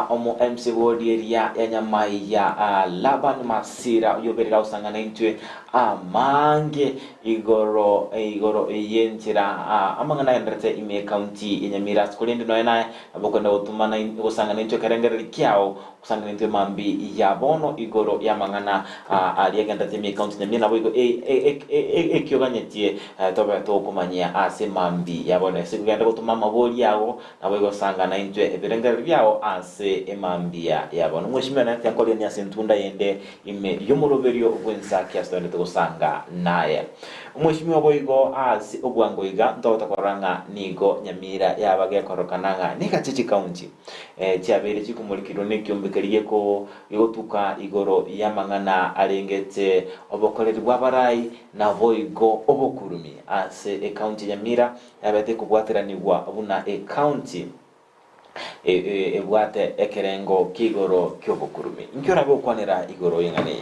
omo MC Ward area ya NYAMAIYA LABAN MASIRA oyo berira usanga naitwe amange igoro yenchira amangana yandrete ime county ya Nyamira skolende no yana abokonda utumana usanga naitwe karengere kyao usanga naitwe mambi ya bono igoro ya mangana aliagenda ime county Nyamira nabo igo ekyoganyetie toba to kumanya ase mambi ya bono sigenda gutuma mabori yawo nabo igo sanga naitwe ebirengere byao ase emambia ya bono mwishimira nati akolia ni asentunda yende ime yomuroberio obwensa kiastonde gusanga naye umwishimiwa boigo asi obwangoiga ndota koranga nigo Nyamira yabage korokananga nika chichi county cyabere chikumurikiro nekyombekerie ko igotuka igoro yamangana arengete obokoreri bw'abarai na boigo obokurumi ase county Nyamira yabate kubwateranirwa buna county ebwate ekerengo kigoro kyobokurumi nkyo nabo kwanira igoro yengane.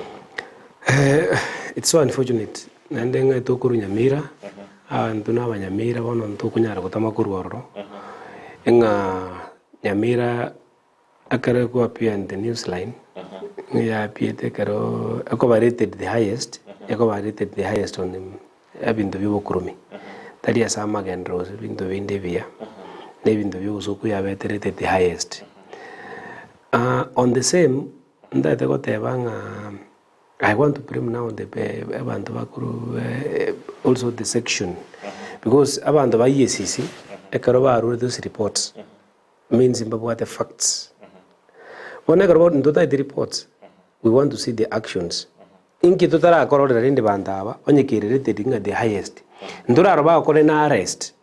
It's so unfortunate. Nandenga itokuru Nyamira. Ntuna abanyamira bono ntukunyara gutamakuru ororo. Enga Nyamira akare ko appear in the news line. Ya piete karo rated the highest. Rated the highest on them. Abindu bibokurumi. Tadi asama gendros bindu bindevia. Nebindu biusuku ya rated the highest. On the same ndate ko tebanga I want to bring now the abantu bakuru also the section because abantu ba EACC ekaroba rule those reports means about the facts. When I about the reports we want to see the actions. Inki tutara korora rinde bandaba onyekirere tedinga the highest. Ndura roba kore na arrest.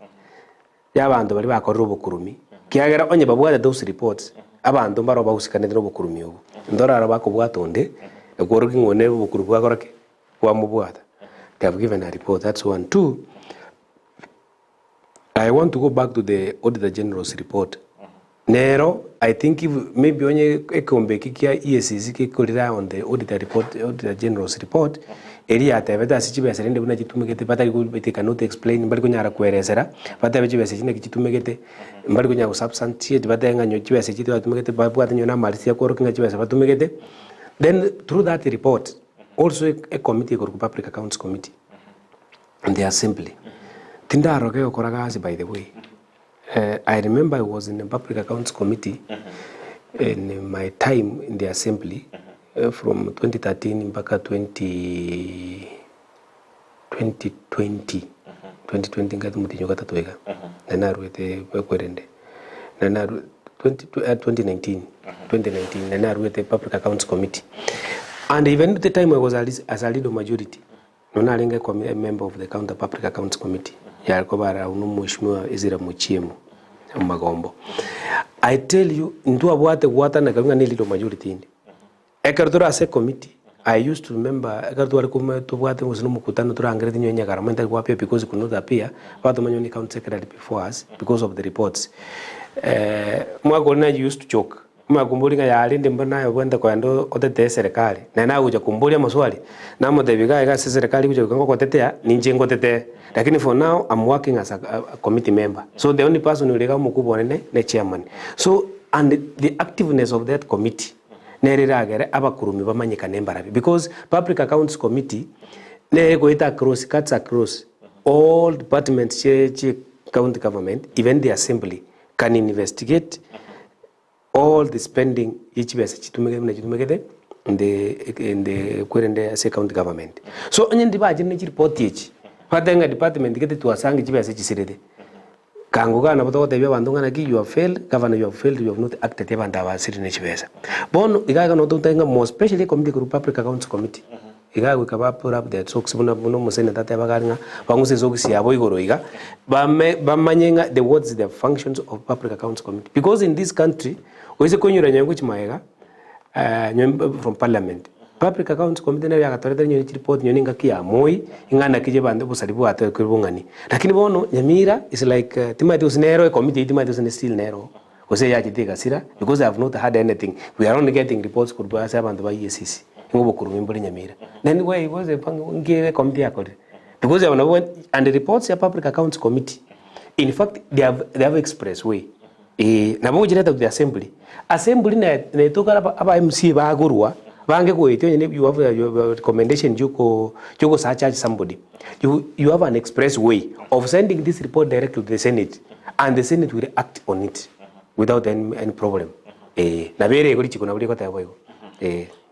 Ya abantu bari bakorora obukurumi. Kiagera onye babwada those reports abantu baroba usikanira obukurumi obu. Ndura roba kubwatonde working on every group they have given a report. That's one. Two, I want to go back to the Auditor General's report. Nero, I think if maybe only a combekia ESCC could rely on the Auditor General's report. Area at the situation and the to make it, but I cannot explain Bargunya Queresera, but I was saying to make it Bargunya substantiate, but then your USA to make it by what you know, Marcia working at US, but to make it. Then through that report, also a committee called Public Accounts Committee and the Assembly. Tinda roge okoragazi by the way. I remember I was in the Public Accounts Committee in my time in the Assembly from 2013 back to 2020 ngati mutinyo katatoeka. Nana ruete kwerende. Nana 2019 and I with the Public Accounts Committee. And even at the time I was as a leader majority, no a member of the Public Accounts Committee. Yakobara Unumushmua Izira Muchiemu. magombo. I tell you, ndu abwate gwata na kabinga nililo majority indi. Ekartura as a committee, I used to remember ekartura kuma tubwate musino mukutano turangere tinyo nyagara mental kwapia because could not appear but manyoni county secretary before us because of the reports. Mwagolina used to joke. Makumbulinga ya alinde mbona yobwenda kwa ndo otete serikali. Na na kuja kumbulia maswali. Na modebiga ega serikali kuja kwa tetea ninje ngotete. Lakini for now I'm working as a committee member. So the only person who lega mukubwa ne chairman. So and the activeness of that committee nereragere abakurumi bamanyika nembarabi because public accounts committee ne goita across cuts across all departments county government even the assembly can investigate all the spending each base chitumegede in the current county government. So onye dibaje ne report each patenga department gete tuasangi chibase chisirede kanguga na boto tebya bandu ngana ki you have failed, governor you have failed, you have not acted ebanda ba siri ne chibesa bon igaga no tutenga more especially committee group public accounts committee igaga wikaba put up that socks buna musene tate bagaranga banguse socks yabo igoro iga bamanyenga the words the functions of public accounts committee because in this country oise konyura nyangu chimaega from parliament public accounts committee na yakatore nyoni report nyoni ngakia moi ingana kije bande busalibu ate kubungani lakini bono Nyamira is like timati nero committee timati still nero ose yajitika sira because I have not had anything we are only getting reports kurba abantu ba EACC ngobo kurumi mbole Nyamira then why was a ngire committee akore because they went and the reports ya public accounts committee in fact they have expressed way na bo jireta the assembly na itoka aba MCA bagurwa bange ko ito you have your recommendation you charge somebody you have an express way of sending this report direct to the Senate and the Senate will act on it without any problem na bere ko chiko na buri ko tayo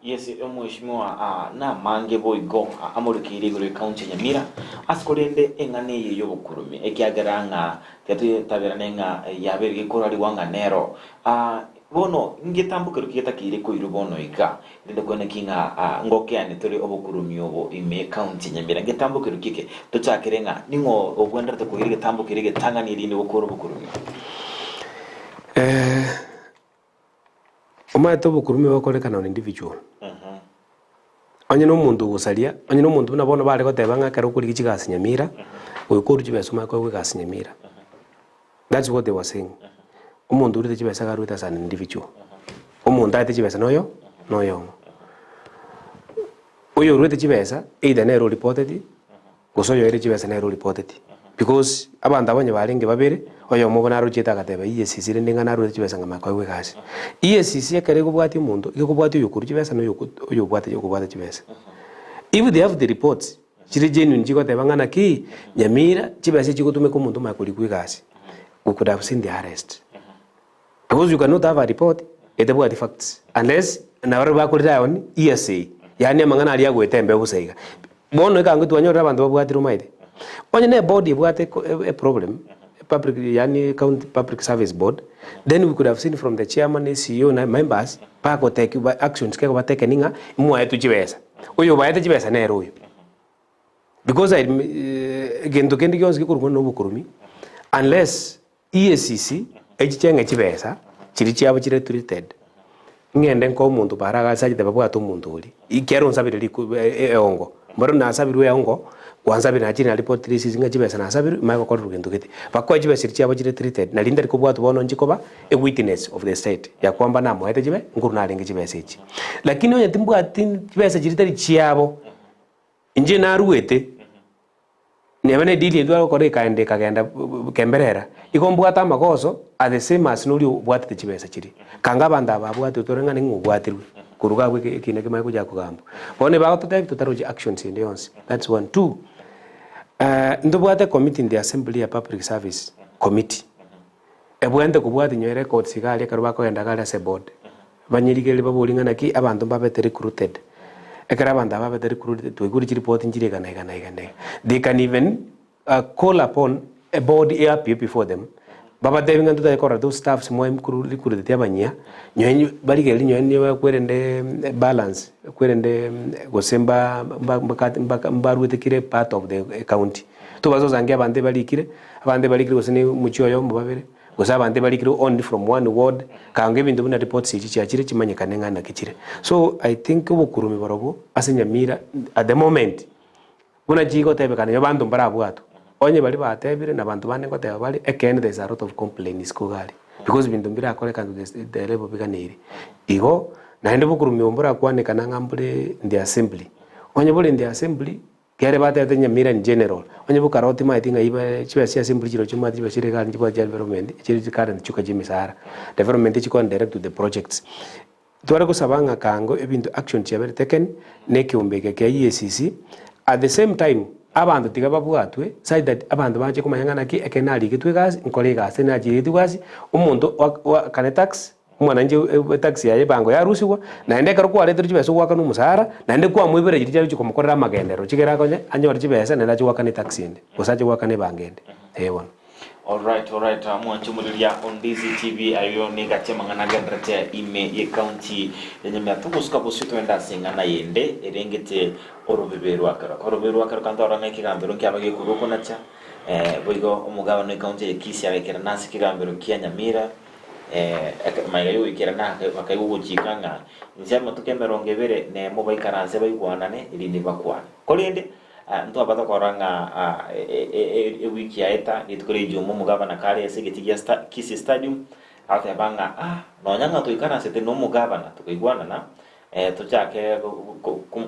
yes mheshimiwa na mange boigo amurikiri gure county Nyamira askorende engane ye yobukurumi ekiagaranga tetu taberanenga yabere korali wanga nero bono ngitambuka rukiyeta kire ko irubono ika ndende kone kinga ngoke ane tore obukurumi obo ime county Nyamira ngitambuka rukike tucakirenga ningo obwenda to kuhirige tambuka irige tangani rine bukoro obukurumi omato obukurumi bakolekana on individual onye no mundu gusalia onye no mundu nabona bale gotebanga karo kuri kigasi Nyamira uyikuru kibesoma ko kugasi Nyamira that's what they were saying umuntu uri tibesa garuta as an individual umuntu ate tibesa noyo uyo uri tibesa either nero reported gosoyo iri tibesa nero reported because abanda abanye baringe babere oyo mubona rucheta gateba EACC ndinga naru tibesa ngama kwa wegasi EACC ekere kubwati umuntu ikubwati uyo kuri tibesa noyo bwate tibesa if they have the reports chiri genuine chiko tebangana ki Nyamira tibesa chikutume ko umuntu makuri kwigasi we could have seen the arrest. Because you cannot have a report, it about the facts. Unless nawe bakurira on ESA. Yani mangana aliya gwetembe busaiga. Bono ka ngutu wanyora bantu babwati rumaide. Onye ne body bwate a problem, public yani county public service board, then we could have seen from the chairman, CEO na members pa ko take actions ke ko bateke ninga mwa yetu chibesa. Oyo bayete chibesa nero oyo. Because I gendo kendi kyonse kikurwa no bukurumi unless EACC echenga chibesa chiri cyabo chire treated ngende nko umuntu baraga sajide babwato umuntu uri ikero nsabire eongo mbaro nasabirwe eongo wansabire nakiri report release nga chibesa nasabire maiko ko rugendo kiti bakwa chibesa cyabo chire treated na linda rikobwato bono njikoba a witness of the state ya kwamba na muhete chibe nguru nalinga chibesa ichi lakini onye timbwati chibesa chiri tari cyabo inje naruete nebane dili ndwa ko kaende kagenda kemberera ikombwata makoso at the same as nuri bwate chibesa chiri kanga banda babwate torenga ningu bwatirwe kuruga bwe kine kema kuja kugamba bone ba tutaroji actions in yonse that's 1 2 ndo bwate committee in the assembly ya public service committee ebwende kubwate nyo records ikali karuba ko enda kala se board banyirigele babolingana ki abantu babete recruited ekarabanda babete recruited to iguri report njire kana they can even call upon a board ARP before them baba devinga ntuta ekora those staffs mo recruited yabanya nyo barigeli nyo kwerende balance kwerende gosemba mbaruete kire part of the county to bazo zangia abande balikire gosene muchyo yo mbabere Gusa bande balikiro only from one ward kange bintu bina reports ichi cyakire kimanyekane ngana kikire. So I think ubukurumi borobo ase Nyamira at the moment buna jigo tebekana yabantu mbarabwato onye bali batebire na bantu bane ngote bali again there's a lot of complaints kugari because bintu mbira akore kandu the level biganiri igo na ende bukurumi ombora kwanekana ngambure in the assembly onye buli in the assembly kere batete Nyamira in general onye bukaroti maitinga iba chiba sia assembly chiro chuma chiba chire kandi chiba development chiri current chuka jimisara development chiko direct to the projects twara kusabanga kango ebintu action chabere taken nekiumbeke ke EACC at the same time abantu tiga babwatwe side that abantu baje kumanyangana ki ekenali kitwe gazi nkolega sena jiritu gazi umuntu wa kane tax mwananje tax yaye bango yarusiwa na ende karo kwa letro chibeso waka no musara na ende kwa mwibere jiri cyo kumukorera magendero chigera konye anyora chibesa na ndacho waka ne tax ende usaje waka ne bangende ewa. All right, mwanchu muliria on Ndizi TV ayo negate mangana gandrate ime ye county yenyamya tukusuka busito enda singana yende erengete orobeberu akara kandora ngekigambero kyabage kuruko nacha boigo umugaba no county ye Kisii abekera nasi kigambero kya Nyamira mayigayo ikera na bakayiwo chikanga nzama tukemerongevere ne mobaikaranse bayigwanane irindi bakwana kolende ndo abata koranga wiki yaeta itukore jumu mugaba na kale yasegetigia Kisii stadium ate banga nonyanga tuikana sete no mugaba na tukaigwana na tuchake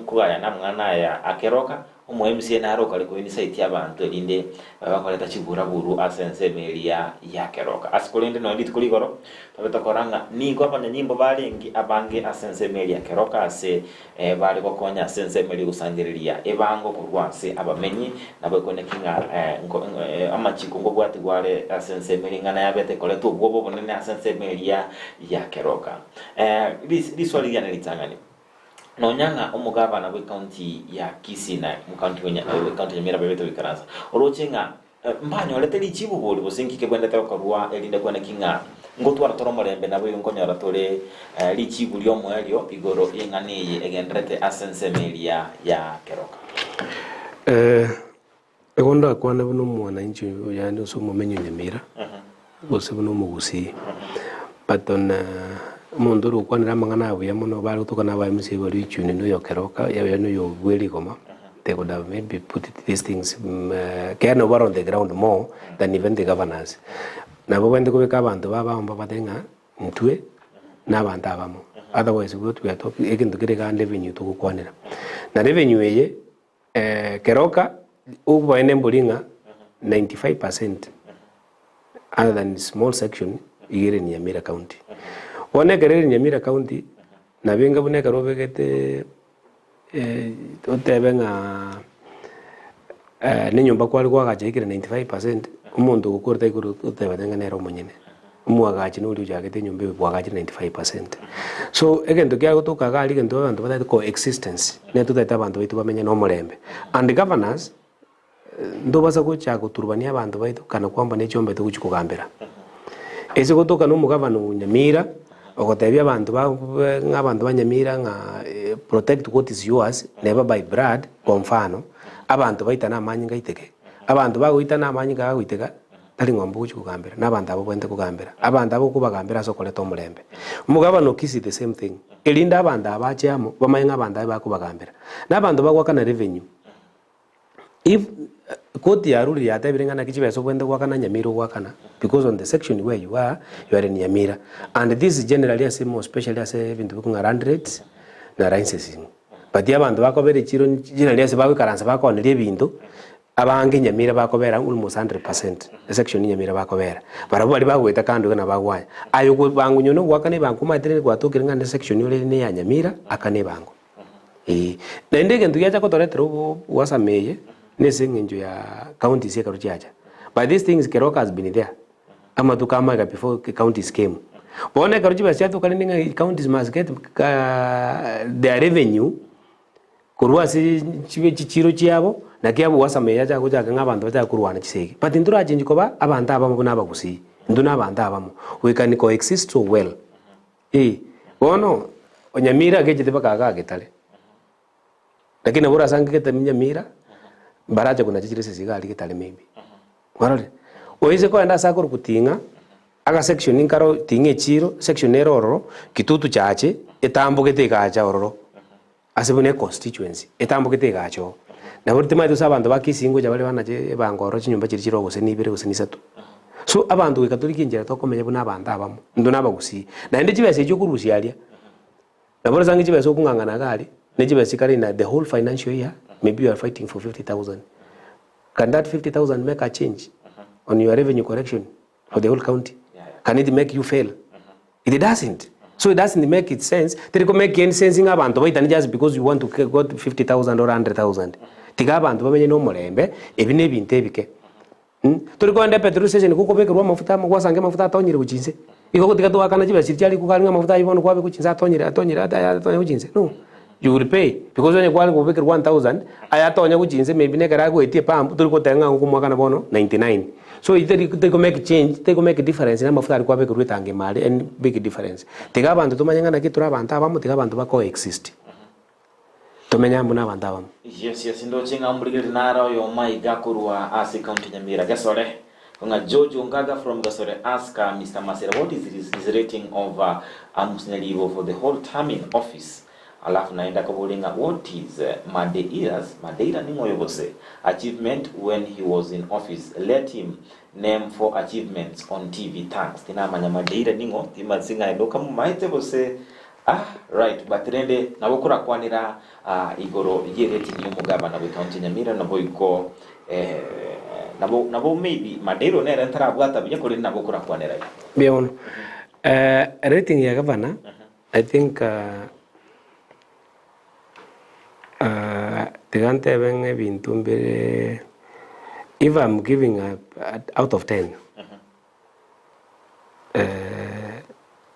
kugaya na mwana ya akeroka umu MCA na roka liko ni site y'abantu elinde bakoleta chibura buru asense melia ya keroka asikolende no ndi tukuligoro tabeta koranga ni kwa panya nyimbo balengi abange asense melia keroka ase bali bakonya asense melia gusangiriria ebango kurwanse abamenyi nabo konekinga amachiko ngo bwati gwale asense melia ngana yabete koleto ubwo bonene asense melia ya keroka liswali yana litangani nonyanga umugabana we county ya Kisii na county wenya county Nyamira bebeto bikaranza orochenga mbanyo leteli chibu boli bosingike kwenda takarwa elinde kwenda kinga ngotwara toromolembe nabo ngonyara tole lichibu lyo mwelyo igoro yenganiye egendrete asense melia ya keroka egonda kwana buno mwana inchi yani usumo menyo Nyamira bose buno mu Gusii patona mondoro kwanira mangana abuya muno bali kutoka ba MCA bali chune no yokeroka ya no yo gweli koma they could have maybe put these things can over on the ground more than even the governors na bo wende kubeka abantu baba batenga ntwe na bantu abamo otherwise what we are talking ekintu kireka revenue to kwanira na revenue ye keroka ubo ene mbulinga 95% other than small section igere ni Nyamira County one gerere Nyamira County na benga bune karobegete otebenga ni nyumba kwali kwagachekire 95% umuntu gukorta ikuru otebenga nero munyene umwagachi nuri ujagete nyumba bwagachi 95%. So egento kya gutuka gali gento abantu batatu coexistence ne tutata abantu baitu bamenye no mulembe and the governors ndo basa kucha guturbania abantu baitu kana kwamba ne chombe tu kuchikugambira ese gutuka no mugabano Nyamira okotebya abantu ng'abantu banyamira nga protect what is yours never by blood kwa mfano abantu baitana amanyi ngaiteke abantu bagoitana amanyi gagoiteka tali ngombe kugambira n'abantu abo bwente kugambira abantu abo kubagambira so koleta omulembe umugabano Kisii the same thing elinda abantu abachamo bamanyi ng'abantu abo bakubagambira n'abantu bagwakana revenue if koti ya ruli ya tabirengana kichibeso bwende gwakana Nyamira gwakana because on the section where you are in Nyamira and this is generally as more especially as bintu bikunga rand rates na licensing but ya bantu bakobere chiro generally as bakikaranza bakonere bintu abange Nyamira bakobera almost 100% the section Nyamira bakobera barabo bali bagweta kandi na bagwaya ayo bangu nyono gwakane bangu matere gwatokire ngande section yole ne ya Nyamira akane bangu na ndege ndu yacha kotoretero wasameye nesengenjo ya county seka ruchacha but these things Keroka has been there ama tukama before counties came bone karuchi basi atukalinga counties must get their revenue kurwa si chibe chichiro chiabo na kyabo wasameya cha kujaga ngabantu bacha kurwana chiseke but ndura chinji koba abantu abamo naba Gusii nduna abantu abamo we can coexist so well ono Nyamira gejete bakaga getale lakini bora sangi kete Nyamira baraje kuna chichire sisigali kitale maybe warole oize ko enda sakuru kutinga aga section inkaro tinge chiro section eroro kitutu chache etambugete gacha ororo asibune constituency etambugete gacho na burti maitu sabantu bakisingo jabale banaje bangoro chinyumba chiri gose nibere gose nisatu so abantu ikatoliki njera tokomenya buna abantu abamo ndo nabagusi na ndi chibese cyo kurusialia na bora zangi chibese okungangana gali ne chibese kali na the whole financial year maybe you are fighting for 50,000. Can that 50,000 make a change on your revenue correction for the whole county? Can it make you fail? It doesn't. So it doesn't make it sense. It make any sense in abantu wait and just because you want to get 50,000 or 100,000. Tiga abantu bamenye no mulembe ebine bintebike. Turiko ende petrol station kuko bekerwa mafuta mwasange mafuta atonyire kuchinze. Iko tika to akana chiba sirjali kukalinga mafuta ibono kwabe kuchinza atonyire kuchinze. No. You will pay because when you go and pick 1,000 ayatonya kuchinze maybe nekara ko etie pampu turiko tenga ngumwaka na bono 99. So they go make change, they go make a difference na mafuta alikuwa beke rutange mali and big difference. Tiga abantu tumanyanga na kitu abantu abamo tiga abantu bako exist. Tumenya mbona abantu abamo. Yes ndo chenga mbuligiri nara yo mai gakurwa asi county Nyamira gasore. Konga George Ongaga from Gasore ask Mr. Masira what is his rating of Amusnyalivo for the whole term in office. Alafu naenda kubulinga what is Madeira ningo yobose achievement when he was in office. Let him name 4 achievements on TV thanks. Tina manya Madeira ningo timazinga edoka mumaite bose right but rende nabokura kwanira igoro yereti niyo mugabana we county Nyamira nabo iko nabo maybe Madeira nera ntara bwata bya kuri nabokura kwanira bien rating ya governor I think Tigante benge bintumbere if I'm giving out of 10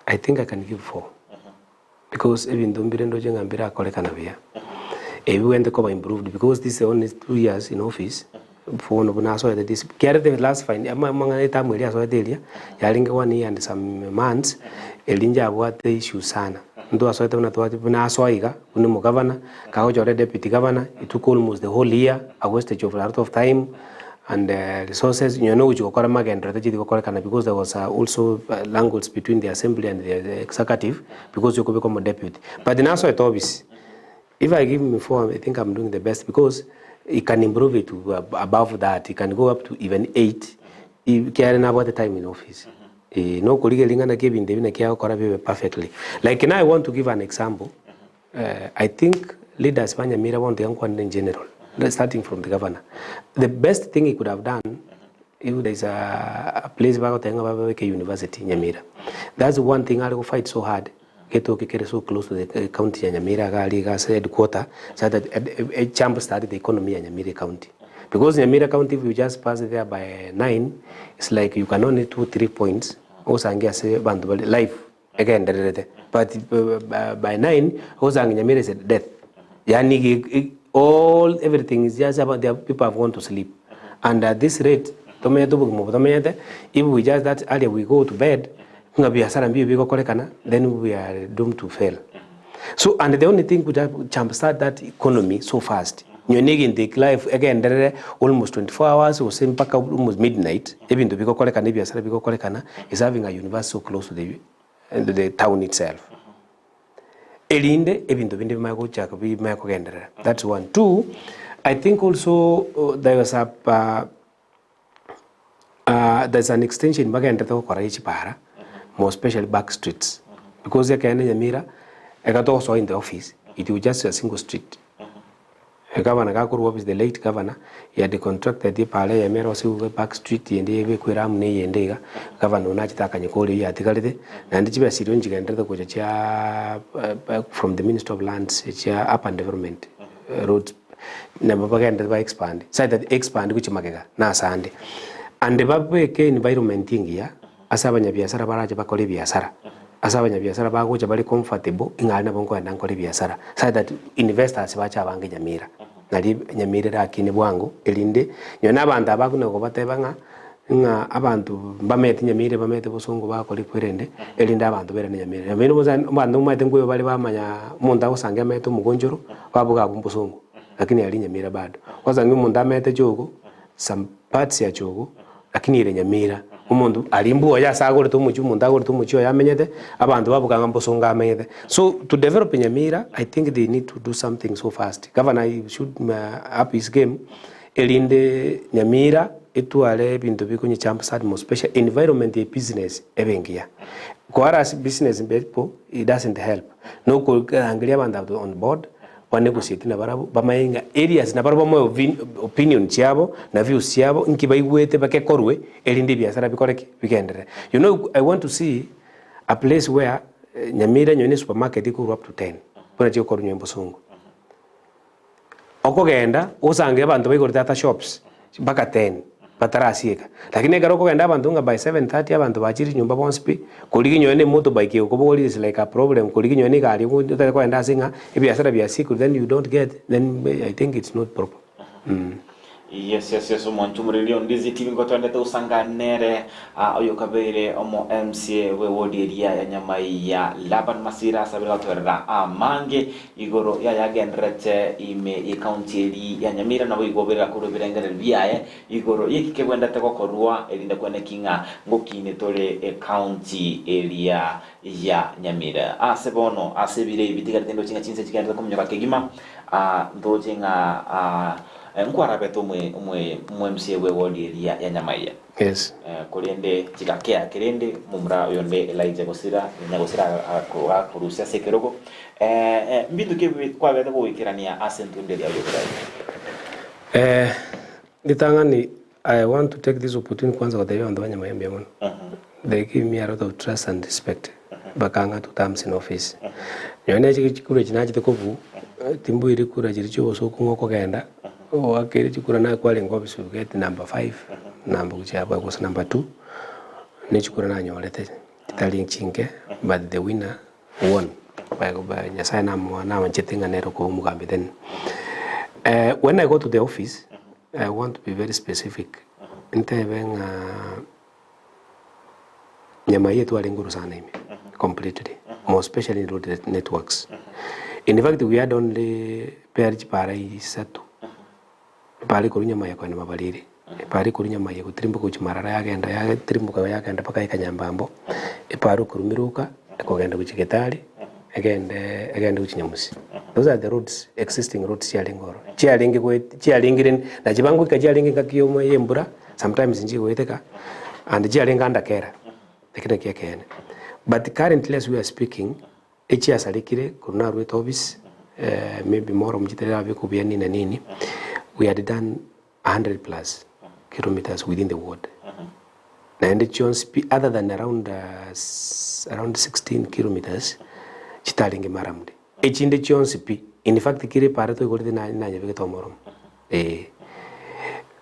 I think I can give 4 because even bintumbere ndo jenga mbira kolekana bia we went to improved because this is only 2 years in office for no bunaso that this care the last fine amanga etamu ya so delia yalinga 1 year and some months elinja abwate issue sana ndo asoete unatwati bunaso aiga uni mu governor ka ojore deputy governor it took almost the whole year a wastage of a lot of time and resources you know which okora magenda strategy okora kana because there was also language between the assembly and the executive because you could become a deputy but then also at office if I give him 4 I think I'm doing the best because it can improve it to above that. It can go up to even 8 if care about the time in office. No colleague lingana give in the care perfectly. Like now I want to give an example. I think leaders in Nyamira want the young one in general, starting from the governor. The best thing he could have done if there is a place about the university in Nyamira. That's one thing I will fight so hard. Get so close to the county Nyamira Galiga headquarters so that a champ started the economy in Nyamira County. Because Nyamira County, if you just pass there by 9, it's like you can only 2-3 points. Also, say life again. But by 9, also Nyamira is death. Yani everything is just about the people have gone to sleep. And at this rate, if we just that earlier we go to bed. Then we are doomed to fail. So, and the only thing would have jumpstart that economy so fast. You need in the life again, there are almost 24 hours or same back almost midnight. Even to Biko is having a university so close to the town itself. Elinde, even to Vindemago Jacobi Maco. That's 1. 2, I think also there was there's an extension Maganda Koraichi Para. More especially back streets. Because they can Nyamira, I got also in the office, it was just a single street. A governor Gakur is the late governor, he had the contractor, the Pale, Yamera, back street, and the Equiram, Nay and Dega, Governor Najita Kanyakoli, Articality, and the Chiba Sidunji and the Kocha from the Minister of Lands, up and development roads, never began to expand. Side that expand which Magaga, na Sunday. And the Babu environment thing here. Asabanya biashara baraje bakole biashara asabanya biashara bagoje bali comfortable ingana bongo ndankole biashara so that investors bacha bange Nyamira nali Nyamira rakine bwangu elinde nyona abantu abakune ko batebanga nga abantu bamete Nyamira bamete bosongo bakole kwerende elinde abantu berane Nyamira Nyamira abantu umate ngoyo bali bamanya munda usange amete mugonjoro babuga kumbosongo lakini ali Nyamira bado kwanza ngi munda amete jogo some parts ya jogo lakini ile Nyamira umundu alimbu ya sagore to muchu munda gore to muchu ya menyete abantu babukanga mbosonga amenyete. So to develop Nyamira, I think they need to do something so fast. Governor should up his game elinde Nyamira etuale bintu bikunyi champa more special environment business ebengia. Kwa business people it doesn't help. No ko angalia bantu on board wa negotiate na barabu bamayenga areas na barabu mo opinion chiabo na views chiabo nkibaigwete bakekorwe elinde biashara bikoreke bikendere. You know, I want to see a place where Nyamira nyone supermarket iko up to 10 bona chiko koru nyembo sungu okogenda usange abantu baigorita ata shops baka 10 batarasieka lakini garo kogenda abantu nga by 7:30 abantu bachiri nyumba bonspi kuligi nyone motorbike ukobogoli is like a problem kuligi nyone gari kwenda singa ibiashara bya siku then you don't get, then I think it's not proper. Yes, umuntu muri Ndizi TV ngotondete usanganere oyo kabere omo MCA we wodi area ya Nyamaiya LABAN MASIRA sabira twerera amange igoro ya yagendrete ime county eri ya Nyamira na wigobera kuro birengere biaye igoro yikikebwenda te kokorwa elinde kwene kinga ngokine tole county area ya Nyamira asebono asebire bitigatendo kinga kinse kigenda kumnyoka kegima ndojinga nkwara beto mwe MCA we wodi area ya Nyamaiya. Yes. Kolende chikakea kirende mumra yonde Elijah Gusira kurusia sekeroko mbindu ke kwa beta bo ikirania asentu ndeli ya yokrai. Nitangani, I want to take this opportunity kwanza kwa tayo ndo Nyamaiya mbiamono. They give me a lot of trust and respect. Bakanga to terms in office. Nyone chikure chinachi tekovu timbu iri kura chiricho so kungoko kenda. Wakiri chikura na kwa lengo office we get number 5. Number kuchapa kwa number 2. Ni chikura na nyolete tali chinke but the winner won. By nyasai na mwana wanchetinga nero ko mugambi then. When I go to the office, I want to be very specific. Inteben Nyamaiya tu alinguru sana ime completely, more especially in road networks. In fact, we had only perch parai satu. Pali kuru Nyamaiya kwa mabaliri. Pali kuru Nyamaiya kutrimbo kuchimarara yagenda ya trimbo kwa yagenda paka ikanyambambo. Paru kuru Miruka kugenda kuchiketali agenda kuchinyamusi. Those are the roads, existing roads chialingoro. Chialingiren na chibangu kachialingi kakiyoma yembura sometimes nji kueteka and chialinga ndakera. Tekina kia kene. But currently as we are speaking, echi asalikire kuna ruet office maybe more mjitera biko biani na nini. We had done 100 plus kilometers within the ward. And the chance other than around 16 kilometers chitalingi maramde. Echi inde chance pi. In fact kire parato igorite na nyabeke tomorom.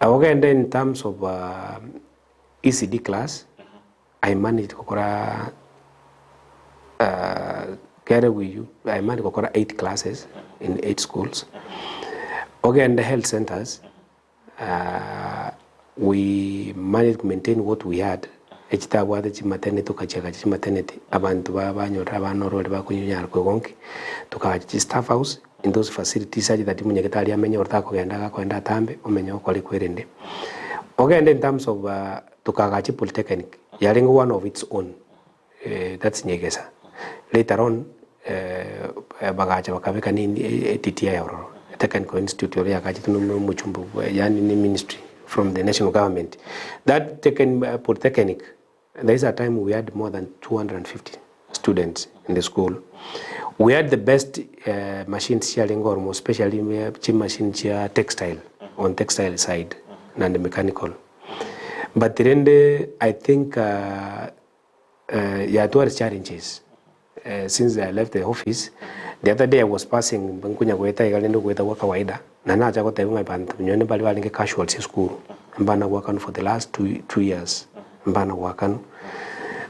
Awogenda in terms of ECD class, I managed kokora I managed kokora 8 classes in 8 schools. Okay, in the health centers, we managed to maintain what we had. Echita wada chi maternity tukacheka chi maternity abantu banyora banorole bakunyunyara kwegonki tukachi staff house in those facilities such that munyeketali amenya orta kugenda kwenda tambe omenya okole kwerende. Okay, and in terms of tukagachi polytechnic yaring one of its own, that's Nyegesa. Later on bagacha bakabeka ni TTI ororo technical institute ya kachi tunumu muchumbu yani ni ministry from the national government. That polytechnic, there is a time we had more than 250 students in the school. We had the best machines sharing or more, especially machine textile on textile side and the mechanical. But then I think there were challenges since I left the office. The other day I was passing Bankunya Gweta Galendo Gweta Waka Waida. Nana Jagote my band, Nyone Baliwaling casual school. Mbana working for the last 2 years. Mbana working.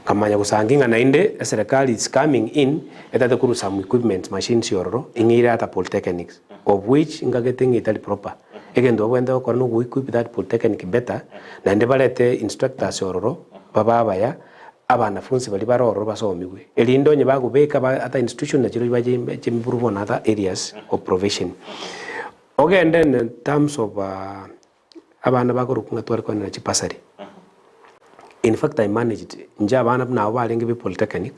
Kamanya kusanginga na inde serikali is coming in etate kuru some equipment machines yororo ingira ata polytechnics of which inga getting it proper. Again do wenda ko no equip that polytechnic better na ndebalete instructors yororo baba ya abana funzi bali baroro basomiwe elindo nye bagubeka ata institution na chiro baje improve on other areas of provision. Okay, and then in terms of abana bakorukunga twari kwa na chipasari In fact, I managed njabana na abalenge be polytechnic.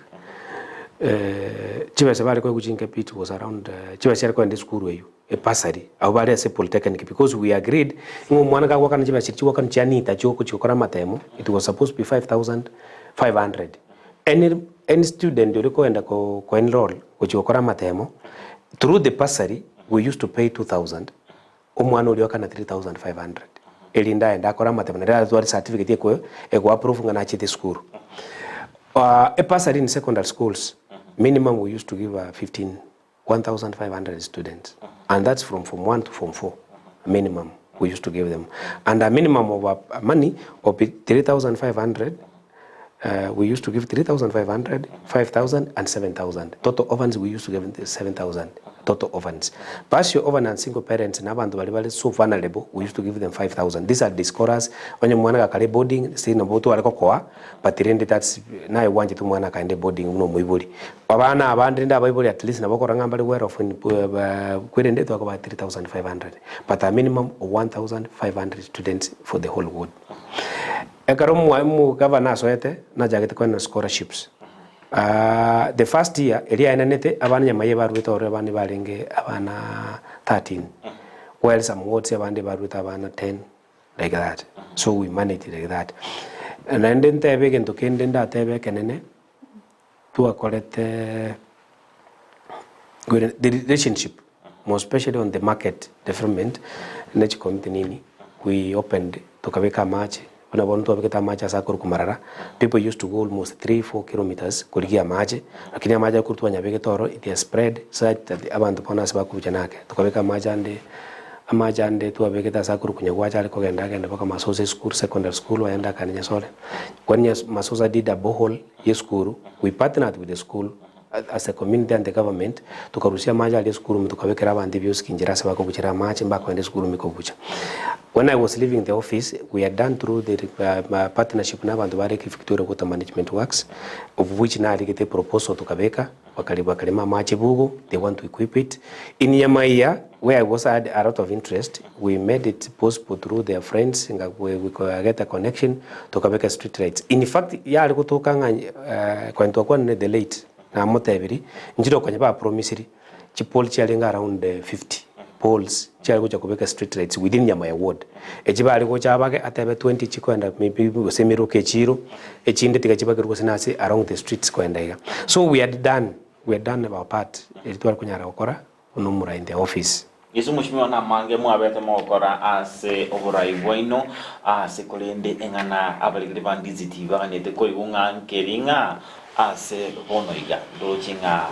Chibese bali kwa kuchinga pit was around chibese kwa ndi school weyo a bursary abali as polytechnic because we agreed ngo mwana ka wakana chibese chiwa kan chanita choko chikora matemo. It was supposed to be 5,500. Any student yori koenda ko enroll kuchikora matemo through the bursary we used to pay 2,000. Omwana uli wakana 3,500. Elinda enda akora matemo na twali certificate yeko ego approve ngana chite school. A bursary in secondary schools minimum we used to give 1,500 students, and that's from Form 1 to Form 4 minimum we used to give them, and a minimum of money of 3,500. We used to give 3,500, 5,000, and 7,000. Total ovens we used to give 7,000. Total ovens. Partial oven and single parents and abantu wale so vulnerable, we used to give them 5,000. These are the scorers. When you mwana kale boarding, stay na boto wale kokoa, but the that's na iwanje tu mwana kaende boarding uno muibuli. Wabana abandenda baibuli at least na boko rangambali were of kwende tu about 3,500, but a minimum of 1,500 students for the whole world. Ekaromu governor soete na jagete kwa scholarships. The first year area enanete abana NYAMAIYA baruta ore bani balenge abana 13. While some wards abande baruta abana 10 like that. So we managed like that. And then tebe gento kendenda tebe kenene to collect the relationship, more especially on the market development nechi committee nini we opened tukaweka match. People used to go almost 3-4 kilometers kuligia maji, lakini maji kurutu wanyabeke toro it has spread such that abantu pona sababu kujanake tukaweka maji ande tu abeke tasa kuru kunyagwacha aliko genda baka Masoza school secondary school waenda kanya sole kwani Masoza did a borehole ye school. We partnered with the school as a community and the government tukarusia maji ali school tukawekera abandi byose kinjira sababu kuchira maji mbako ende school mikobucha. When I was leaving the office, we had done through the partnership na bantu bare Victoria Water Management Works, of which na aligete proposal to Kabeka, wakalima maji bugu, they want to equip it. In NYAMAIYA, where I was had a lot of interest, we made it possible through their friends, and we could get a connection to Kabeka street lights. In fact, ya alikutoka kwa ntokuwa the late na motebiri, njiro kwa nyaba promissory, chipol chialenga around 50. Poles chali kubeka street lights within NYAMAIYA ward. Ejiba aliko chabake atebe 20 chikwenda maybe semiro kechiro echinde tikachibake rukosinasi around the streets kwenda iga. So we had done our part. Elitwali kunyara okora unumura in the office. Yesu mushimiwa na mange mwabete mwokora ase oburai bwaino ase kolende engana abaligiri bandizi TV kanete koi unga nkeringa ase bonoiga dochinga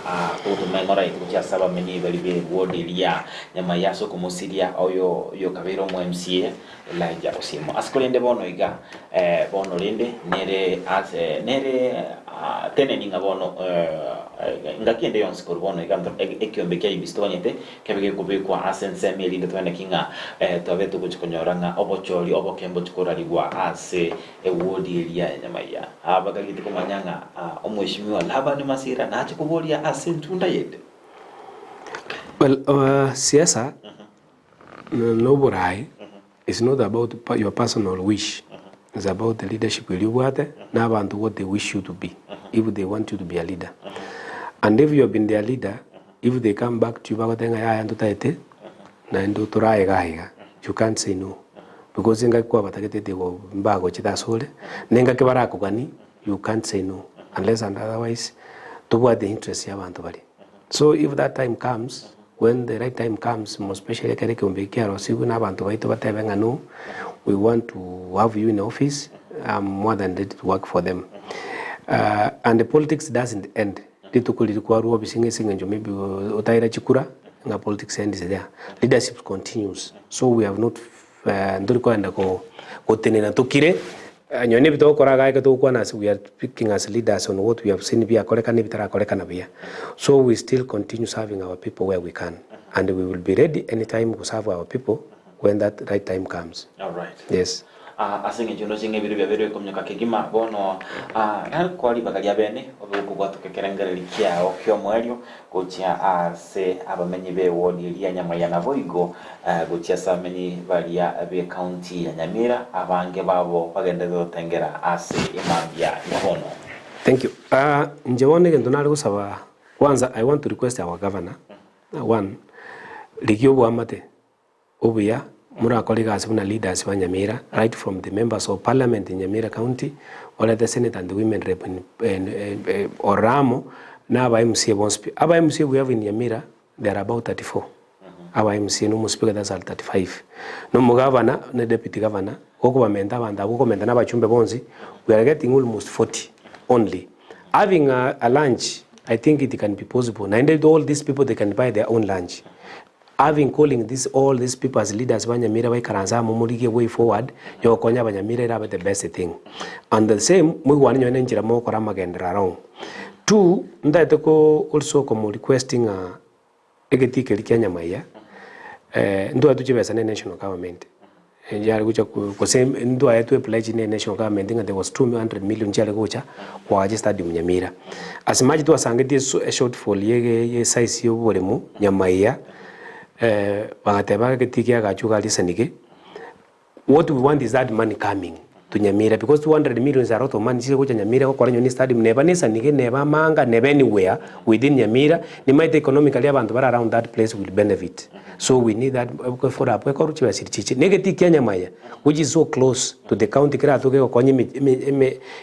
utumemora ikutia saba meni balibe wodelia NYAMAIYA soko musiria oyo kabero mu MCA laja osimo askolende bonoiga bono lende nere ase nere teneninga bono ngakende yonsikoro bonoiga ekiombe kya ibistonyete kebege kubekwa asense melinde twene kinga twabeto kuchikonyoranga obocholi obokembo chikorarigwa ase wodelia NYAMAIYA abagagite kumanyanga Mheshimiwa LABAN MASIRA na achikubolia asentunda yete. Well, siasa no borai is not about your personal wish. It's about the leadership you want na abantu what they wish you to be, if they want you to be a leader. And if you have been their leader, if they come back to you bagotenga ya ndo taite na ndo turai gahiga, you can't say no. Because inga kwa batakete go mbago chitasole nenga kebara kugani, you can't say no. Unless and otherwise, toward the interest of Antobali. So if that time comes, when the right time comes, most especially we want to have you in office, I'm more than ready to work for them. And the politics doesn't end. Maybe politics ends there. Leadership continues. So we have not we are speaking as leaders on what we have seen. So we still continue serving our people where we can, and we will be ready anytime to serve our people when that right time comes. All right. Yes. asinge juno singe biru bya komnyoka kegima bono kwali bakalia bene obukugwa tukekerengere likiao kyo mwelyo gocha ase abamenyi be wodi elia Nyamaiya na Boigo gocha samenyi balia be county ya Nyamira abange babo bagende gotengera ase imambia ihono. Thank you. Njewone ngendo nali kusaba kwanza I want to request our governor one ligyo bwamate obuya muri akoliga asibuna leaders wa Nyamira right from the members of parliament in Nyamira County or the Senate and the women rep in Oramo na aba MCA bonspi aba MCA we have in Nyamira there are about 34 aba MCA no speaker that's 35 no governor na deputy governor oko bamenda banda oko komenda na bachumbe bonzi we are getting almost 40 only having a lunch. I think it can be possible. And all these people, they can buy their own lunch. Having calling all these people as leaders, Nyamira way karanza mumurike way forward. Yo konya Nyamira rabe the best thing. And the same, we want to njira mo korama gendera wrong. Two, ndayeteko also como requesting egetike likia Nyamaiya. Ndo atuchibesa ne national government. Njari kucha ko same ndo ayetu pledge ne national government nga there was 200 million njari kucha kwa stadium Nyamira. As much to asangeti a shortfall ye size yo bolemu Nyamaiya bangateba getike agachuka lisanike. What we want is that money coming to Nyamira because 200 million is a lot of money. Sisi kucha Nyamira kwa nyoni stadium neba nisanike neba manga neba anywhere within Nyamira ni might economically abantu bara around that place will benefit. So we need that for up kwa ruchi basirichichi negeti Nyamaiya which is so close to the county kira toke kwa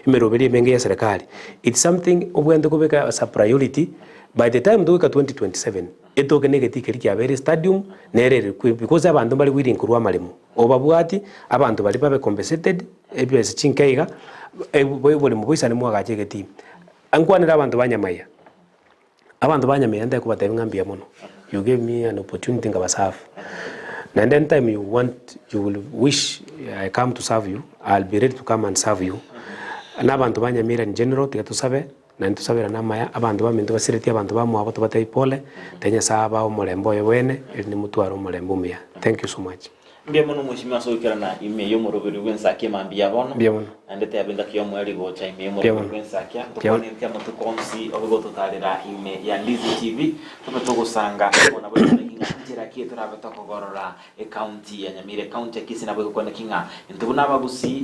imerobeli menge ya serikali. It's something obwende kubeka as a priority by the time do 2027 etoke negeti kiri very stadium nerere because abantu bali within kurwa malemu obabwati abantu bali babe compensated ebyo chinkeiga bole muboisa ne mwagache geti ankwanira abantu Nyamaiya ndai kubatebe ngambia mono. You gave me an opportunity in Kabasaf. And then time you will wish I come to serve you, I'll be ready to come and serve you. And abantu Nyamira in general, to serve, and to serve Nyamaiya, abantu mintu basiriti abantu bamu abo tubatei pole, tenya saba omulembo yewene, ni mutu aro mulembo mia. Thank you so much. Mbia mono mheshimiwa soikera na ime yo morobiri wensa kema mbia bono. Mbia mono. Andete abinda kiyo mweli go cha ime yo morobiri wensa kia. Tukoni ntia mtu komsi obigo tutalira ime ya Ndizi TV. Tumetugo sanga mwana bwena kinga njira kie turabeto kogorora county ya Nyamira county ya Kisii na bwego kone kinga. Ntubuna bagusi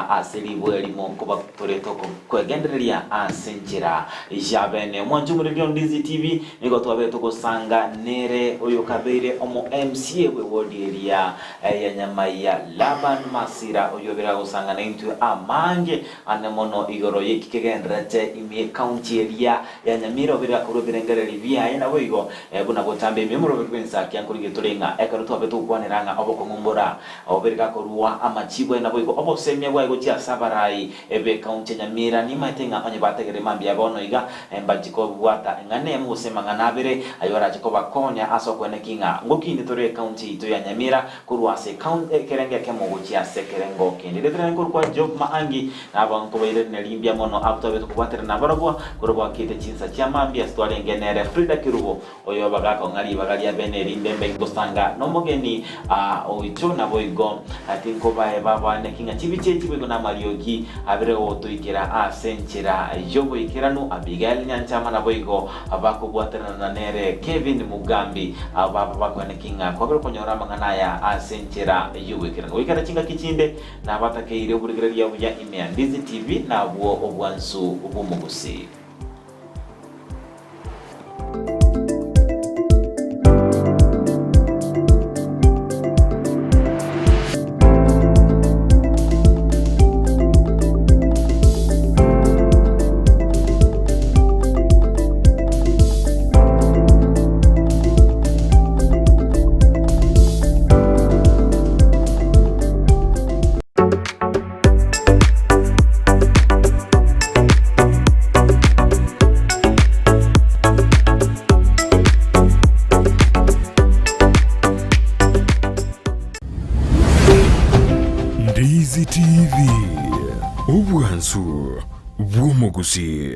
aseli bweli monko baktoreto kwegenderia asenjira jabene. Mwanju muri Ndizi TV nigo tuabeto go sanga nere oyo kabere omo MCA we wodi area ya Nyamaiya LABAN MASIRA oyobera gusanga n'intu amange anemono igoro yekikegendrete imi county area ya Nyamira obera kurobirengere libya na boigo buna gotambe memoro rwensa kyankurige turenga ekaruto abeto kwaniranga oboko ngombora obereka korwa amachibo na boigo obosemye bwago cia sabarai ebe county Nyamira ni matenga onye bategere mambia bono iga embajiko bwata ngane mu sema nganabere ayora jiko bakonya aso kwene kinga ngokini tore county to ya Nyamira kurwa se county kerenge kemogo cia sekerengo kindi letrengo kwa job maangi na abantu bayire nelimbia mono apto beto kubatera na barabwa kurwa kite chinsa cia mambia stwale ngenere Frida Kirubo oyo bagaka ngali bagalia beneri ndembe ngostanga no mogeni oicho na boigo atinko bae baba ne kinga chibiche chibego na mariogi abere otoikera asenchera yobo ikiranu Abigael nyanchama na boigo abako bwatera na nere Kevin Mugambi baba bakwane kinga kwa konyora manganaya asenchera yobo ikiranu wikara chinga kichinde na batakeire oburigreria buya ime Ndizi TV na bwo obwansu ubumugusi. Ndizi TV, obwansu bw'omugusi.